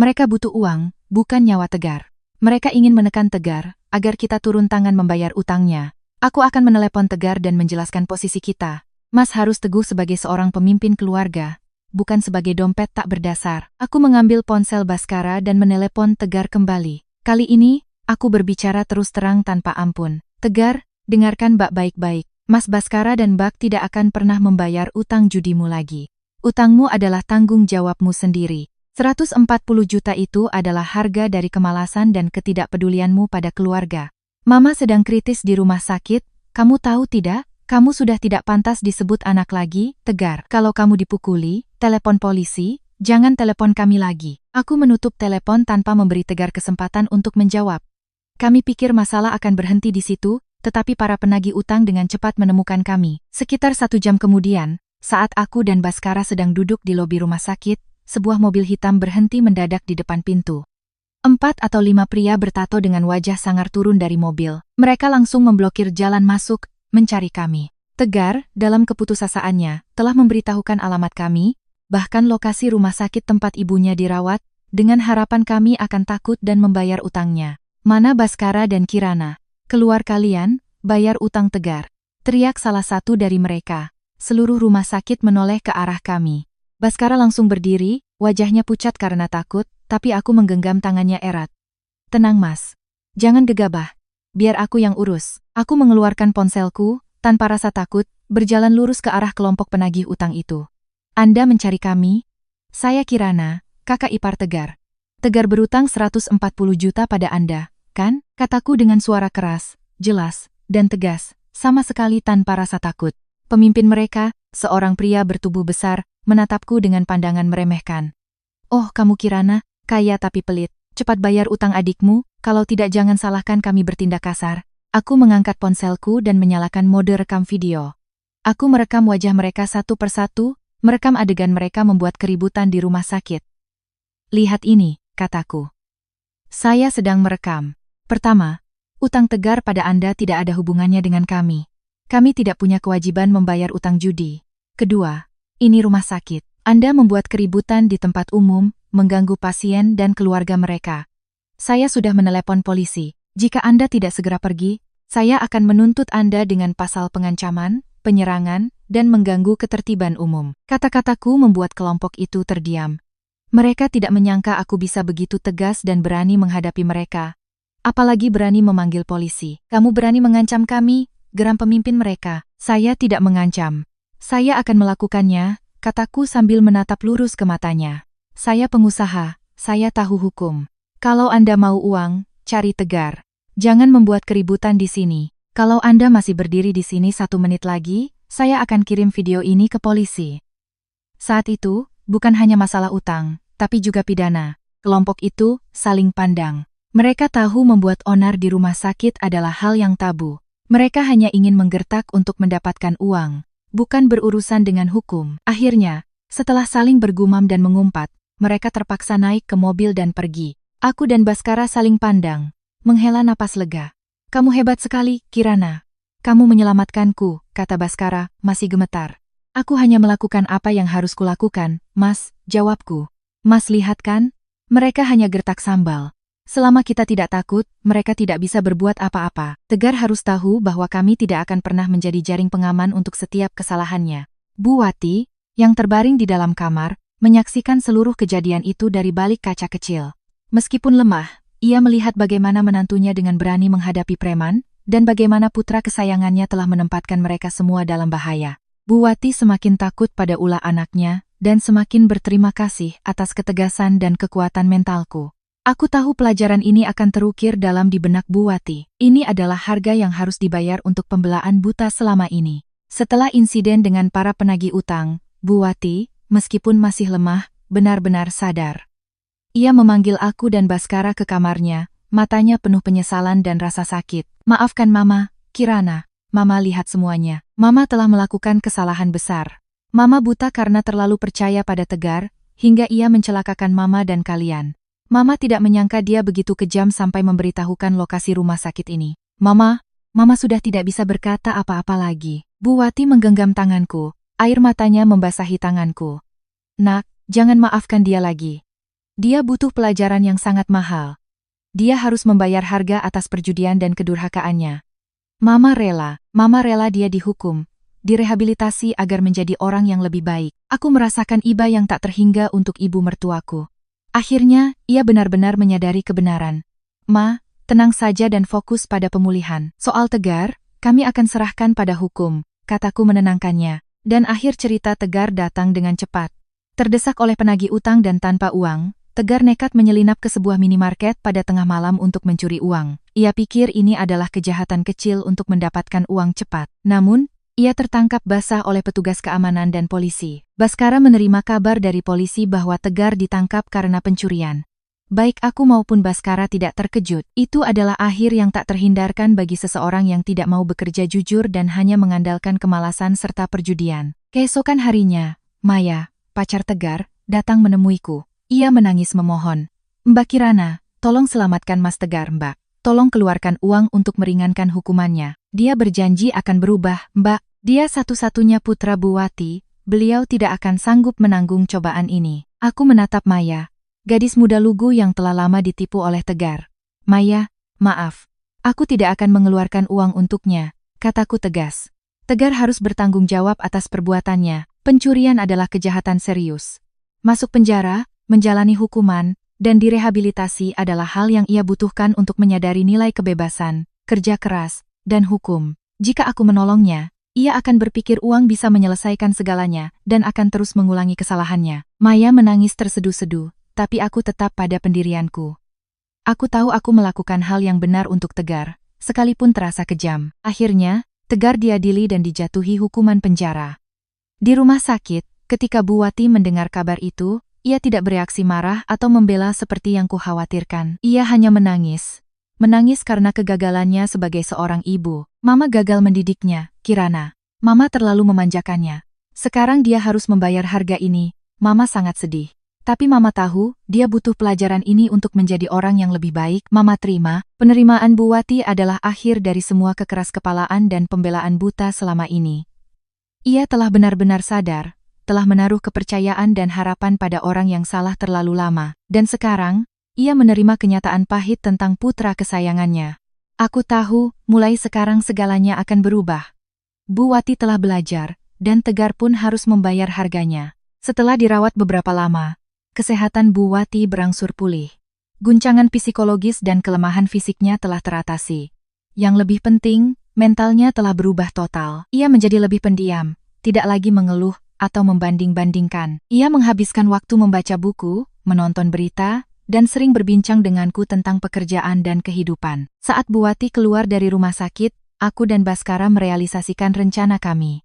Mereka butuh uang, bukan nyawa Tegar. Mereka ingin menekan Tegar, agar kita turun tangan membayar utangnya. Aku akan menelepon Tegar dan menjelaskan posisi kita. Mas harus teguh sebagai seorang pemimpin keluarga. bukan sebagai dompet tak berdasar. Aku mengambil ponsel Baskara dan menelepon Tegar kembali. Kali ini, aku berbicara terus terang tanpa ampun. Tegar, dengarkan Mbak baik-baik. Mas Baskara dan Mbak tidak akan pernah membayar utang judimu lagi. Utangmu adalah tanggung jawabmu sendiri. 140 juta itu adalah harga dari kemalasan dan ketidakpedulianmu pada keluarga. Mama sedang kritis di rumah sakit, kamu tahu tidak? Kamu sudah tidak pantas disebut anak lagi, Tegar. Kalau kamu dipukuli, telepon polisi, jangan telepon kami lagi. Aku menutup telepon tanpa memberi Tegar kesempatan untuk menjawab. Kami pikir masalah akan berhenti di situ, tetapi para penagih utang dengan cepat menemukan kami. Sekitar 1 jam kemudian, saat aku dan Baskara sedang duduk di lobi rumah sakit, sebuah mobil hitam berhenti mendadak di depan pintu. 4 atau 5 pria bertato dengan wajah sangar turun dari mobil. Mereka langsung memblokir jalan masuk, mencari kami. Tegar, dalam keputusasaannya, telah memberitahukan alamat kami, bahkan lokasi rumah sakit tempat ibunya dirawat, dengan harapan kami akan takut dan membayar utangnya. Mana Baskara dan Kirana? Keluar kalian, bayar utang Tegar. Teriak salah satu dari mereka. Seluruh rumah sakit menoleh ke arah kami. Baskara langsung berdiri, wajahnya pucat karena takut, tapi aku menggenggam tangannya erat. Tenang Mas. Jangan gegabah. Biar aku yang urus. Aku mengeluarkan ponselku, tanpa rasa takut, berjalan lurus ke arah kelompok penagih utang itu. Anda mencari kami? Saya Kirana, kakak ipar Tegar. Tegar berutang 140 juta pada Anda, kan? Kataku dengan suara keras, jelas, dan tegas, sama sekali tanpa rasa takut. Pemimpin mereka, seorang pria bertubuh besar, menatapku dengan pandangan meremehkan. Oh, kamu Kirana, kaya tapi pelit. Cepat bayar utang adikmu, kalau tidak jangan salahkan kami bertindak kasar. Aku mengangkat ponselku dan menyalakan mode rekam video. Aku merekam wajah mereka satu persatu, merekam adegan mereka membuat keributan di rumah sakit. Lihat ini, kataku. Saya sedang merekam. Pertama, utang Tegar pada Anda tidak ada hubungannya dengan kami. Kami tidak punya kewajiban membayar utang judi. Kedua, ini rumah sakit. Anda membuat keributan di tempat umum, mengganggu pasien dan keluarga mereka. Saya sudah menelepon polisi. Jika Anda tidak segera pergi, saya akan menuntut Anda dengan pasal pengancaman, penyerangan, dan mengganggu ketertiban umum. Kata-kataku membuat kelompok itu terdiam. Mereka tidak menyangka aku bisa begitu tegas dan berani menghadapi mereka. Apalagi berani memanggil polisi. Kamu berani mengancam kami, geram pemimpin mereka. Saya tidak mengancam. Saya akan melakukannya, kataku sambil menatap lurus ke matanya. Saya pengusaha, saya tahu hukum. Kalau Anda mau uang, cari Tegar. Jangan membuat keributan di sini. Kalau Anda masih berdiri di sini 1 menit lagi, saya akan kirim video ini ke polisi. Saat itu, bukan hanya masalah utang, tapi juga pidana. Kelompok itu saling pandang. Mereka tahu membuat onar di rumah sakit adalah hal yang tabu. Mereka hanya ingin menggertak untuk mendapatkan uang, bukan berurusan dengan hukum. Akhirnya, setelah saling bergumam dan mengumpat, mereka terpaksa naik ke mobil dan pergi. Aku dan Baskara saling pandang, menghela napas lega. Kamu hebat sekali, Kirana. Kamu menyelamatkanku, kata Baskara, masih gemetar. Aku hanya melakukan apa yang harus kulakukan, Mas, jawabku. Mas lihat kan? Mereka hanya gertak sambal. Selama kita tidak takut, mereka tidak bisa berbuat apa-apa. Tegar harus tahu bahwa kami tidak akan pernah menjadi jaring pengaman untuk setiap kesalahannya. Bu Wati, yang terbaring di dalam kamar, menyaksikan seluruh kejadian itu dari balik kaca kecil. Meskipun lemah, ia melihat bagaimana menantunya dengan berani menghadapi preman, dan bagaimana putra kesayangannya telah menempatkan mereka semua dalam bahaya. Bu Wati semakin takut pada ulah anaknya, dan semakin berterima kasih atas ketegasan dan kekuatan mentalku. Aku tahu pelajaran ini akan terukir dalam di benak Bu Wati. Ini adalah harga yang harus dibayar untuk pembelaan buta selama ini. Setelah insiden dengan para penagih utang, Bu Wati, meskipun masih lemah, benar-benar sadar. Ia memanggil aku dan Baskara ke kamarnya, matanya penuh penyesalan dan rasa sakit. Maafkan Mama, Kirana. Mama lihat semuanya. Mama telah melakukan kesalahan besar. Mama buta karena terlalu percaya pada Tegar, hingga ia mencelakakan Mama dan kalian. Mama tidak menyangka dia begitu kejam sampai memberitahukan lokasi rumah sakit ini. Mama sudah tidak bisa berkata apa-apa lagi. Bu Wati menggenggam tanganku, air matanya membasahi tanganku. Nak, jangan maafkan dia lagi. Dia butuh pelajaran yang sangat mahal. Dia harus membayar harga atas perjudian dan kedurhakaannya. Mama rela dia dihukum. direhabilitasi agar menjadi orang yang lebih baik. Aku merasakan iba yang tak terhingga untuk ibu mertuaku. Akhirnya, ia benar-benar menyadari kebenaran. Ma, tenang saja dan fokus pada pemulihan. Soal Tegar, kami akan serahkan pada hukum, kataku menenangkannya. Dan akhir cerita Tegar datang dengan cepat. Terdesak oleh penagih utang dan tanpa uang, Tegar nekat menyelinap ke sebuah minimarket pada tengah malam untuk mencuri uang. Ia pikir ini adalah kejahatan kecil untuk mendapatkan uang cepat. Namun, ia tertangkap basah oleh petugas keamanan dan polisi. Baskara menerima kabar dari polisi bahwa Tegar ditangkap karena pencurian. Baik aku maupun Baskara tidak terkejut. Itu adalah akhir yang tak terhindarkan bagi seseorang yang tidak mau bekerja jujur dan hanya mengandalkan kemalasan serta perjudian. Keesokan harinya, Maya, pacar Tegar, datang menemuiku. Ia menangis memohon. Mbak Kirana, tolong selamatkan Mas Tegar, Mbak. Tolong keluarkan uang untuk meringankan hukumannya. Dia berjanji akan berubah, Mbak. Dia satu-satunya putra Buwati. Beliau tidak akan sanggup menanggung cobaan ini. Aku menatap Maya, gadis muda lugu yang telah lama ditipu oleh Tegar. Maya, maaf. Aku tidak akan mengeluarkan uang untuknya, kataku tegas. Tegar harus bertanggung jawab atas perbuatannya. Pencurian adalah kejahatan serius. Masuk penjara, menjalani hukuman, dan direhabilitasi adalah hal yang ia butuhkan untuk menyadari nilai kebebasan, kerja keras, dan hukum. Jika aku menolongnya, ia akan berpikir uang bisa menyelesaikan segalanya dan akan terus mengulangi kesalahannya. Maya menangis terseduh-seduh, tapi aku tetap pada pendirianku. Aku tahu aku melakukan hal yang benar untuk Tegar, sekalipun terasa kejam. Akhirnya, Tegar diadili dan dijatuhi hukuman penjara. Di rumah sakit, ketika Buwati mendengar kabar itu, ia tidak bereaksi marah atau membela seperti yang kukhawatirkan. Ia hanya menangis. Menangis karena kegagalannya sebagai seorang ibu. Mama gagal mendidiknya, Kirana. Mama terlalu memanjakannya. Sekarang dia harus membayar harga ini. Mama sangat sedih. Tapi Mama tahu, dia butuh pelajaran ini untuk menjadi orang yang lebih baik. Mama terima, penerimaan Buwati adalah akhir dari semua kekeras-kepalaan dan pembelaan buta selama ini. Ia telah benar-benar sadar, telah menaruh kepercayaan dan harapan pada orang yang salah terlalu lama. Dan sekarang, ia menerima kenyataan pahit tentang putra kesayangannya. Aku tahu, mulai sekarang segalanya akan berubah. Buwati telah belajar, dan Tegar pun harus membayar harganya. Setelah dirawat beberapa lama, kesehatan Buwati berangsur pulih. Guncangan psikologis dan kelemahan fisiknya telah teratasi. Yang lebih penting, mentalnya telah berubah total. Ia menjadi lebih pendiam, tidak lagi mengeluh atau membanding-bandingkan. Ia menghabiskan waktu membaca buku, menonton berita, dan sering berbincang denganku tentang pekerjaan dan kehidupan. Saat Buwati keluar dari rumah sakit, aku dan Baskara merealisasikan rencana kami.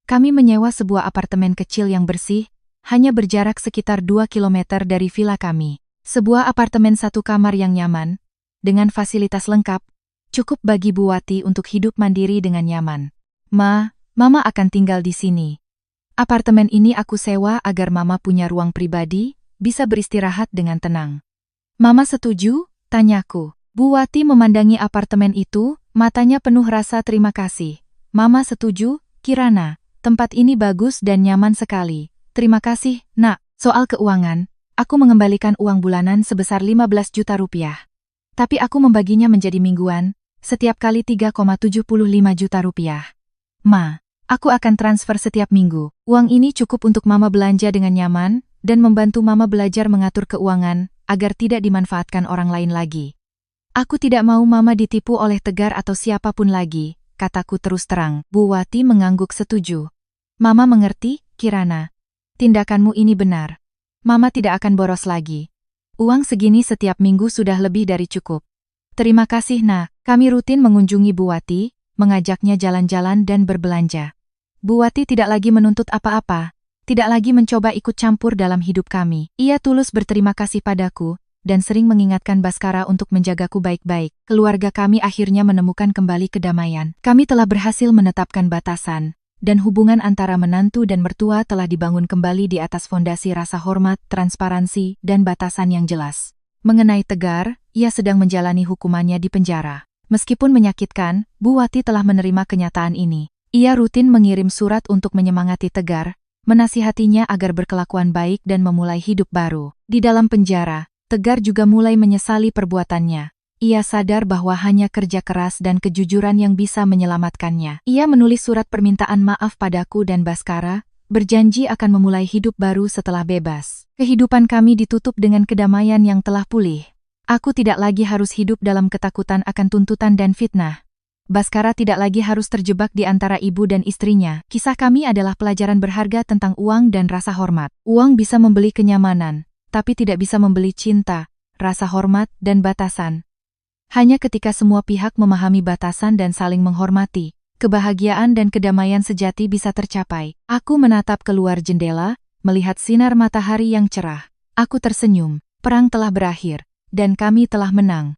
Kami menyewa sebuah apartemen kecil yang bersih, hanya berjarak sekitar 2 km dari villa kami. Sebuah apartemen satu kamar yang nyaman, dengan fasilitas lengkap, cukup bagi Buwati untuk hidup mandiri dengan nyaman. Mama akan tinggal di sini. Apartemen ini aku sewa agar Mama punya ruang pribadi, bisa beristirahat dengan tenang. Mama setuju? Tanyaku. Buwati memandangi apartemen itu, matanya penuh rasa terima kasih. Mama setuju, Kirana. Tempat ini bagus dan nyaman sekali. Terima kasih, Nak. Soal keuangan, aku mengembalikan uang bulanan sebesar 15 juta rupiah. Tapi aku membaginya menjadi mingguan, setiap kali 3,75 juta rupiah. Aku akan transfer setiap minggu. Uang ini cukup untuk Mama belanja dengan nyaman, dan membantu Mama belajar mengatur keuangan, agar tidak dimanfaatkan orang lain lagi. Aku tidak mau Mama ditipu oleh Tegar atau siapapun lagi, kataku terus terang. Buwati mengangguk setuju. Mama mengerti, Kirana. Tindakanmu ini benar. Mama tidak akan boros lagi. Uang segini setiap minggu sudah lebih dari cukup. Terima kasih, Nak. Kami rutin mengunjungi Buwati, mengajaknya jalan-jalan dan berbelanja. Buwati tidak lagi menuntut apa-apa, tidak lagi mencoba ikut campur dalam hidup kami. Ia tulus berterima kasih padaku, dan sering mengingatkan Baskara untuk menjagaku baik-baik. Keluarga kami akhirnya menemukan kembali kedamaian. Kami telah berhasil menetapkan batasan, dan hubungan antara menantu dan mertua telah dibangun kembali di atas fondasi rasa hormat, transparansi, dan batasan yang jelas. Mengenai Tegar, ia sedang menjalani hukumannya di penjara. Meskipun menyakitkan, Buwati telah menerima kenyataan ini. Ia rutin mengirim surat untuk menyemangati Tegar, menasihatinya agar berkelakuan baik dan memulai hidup baru. Di dalam penjara, Tegar juga mulai menyesali perbuatannya. Ia sadar bahwa hanya kerja keras dan kejujuran yang bisa menyelamatkannya. Ia menulis surat permintaan maaf padaku dan Baskara, berjanji akan memulai hidup baru setelah bebas. Kehidupan kami ditutup dengan kedamaian yang telah pulih. Aku tidak lagi harus hidup dalam ketakutan akan tuntutan dan fitnah. Baskara tidak lagi harus terjebak di antara ibu dan istrinya. Kisah kami adalah pelajaran berharga tentang uang dan rasa hormat. Uang bisa membeli kenyamanan, tapi tidak bisa membeli cinta, rasa hormat, dan batasan. Hanya ketika semua pihak memahami batasan dan saling menghormati, kebahagiaan dan kedamaian sejati bisa tercapai. Aku menatap keluar jendela, melihat sinar matahari yang cerah. Aku tersenyum, perang telah berakhir, dan kami telah menang.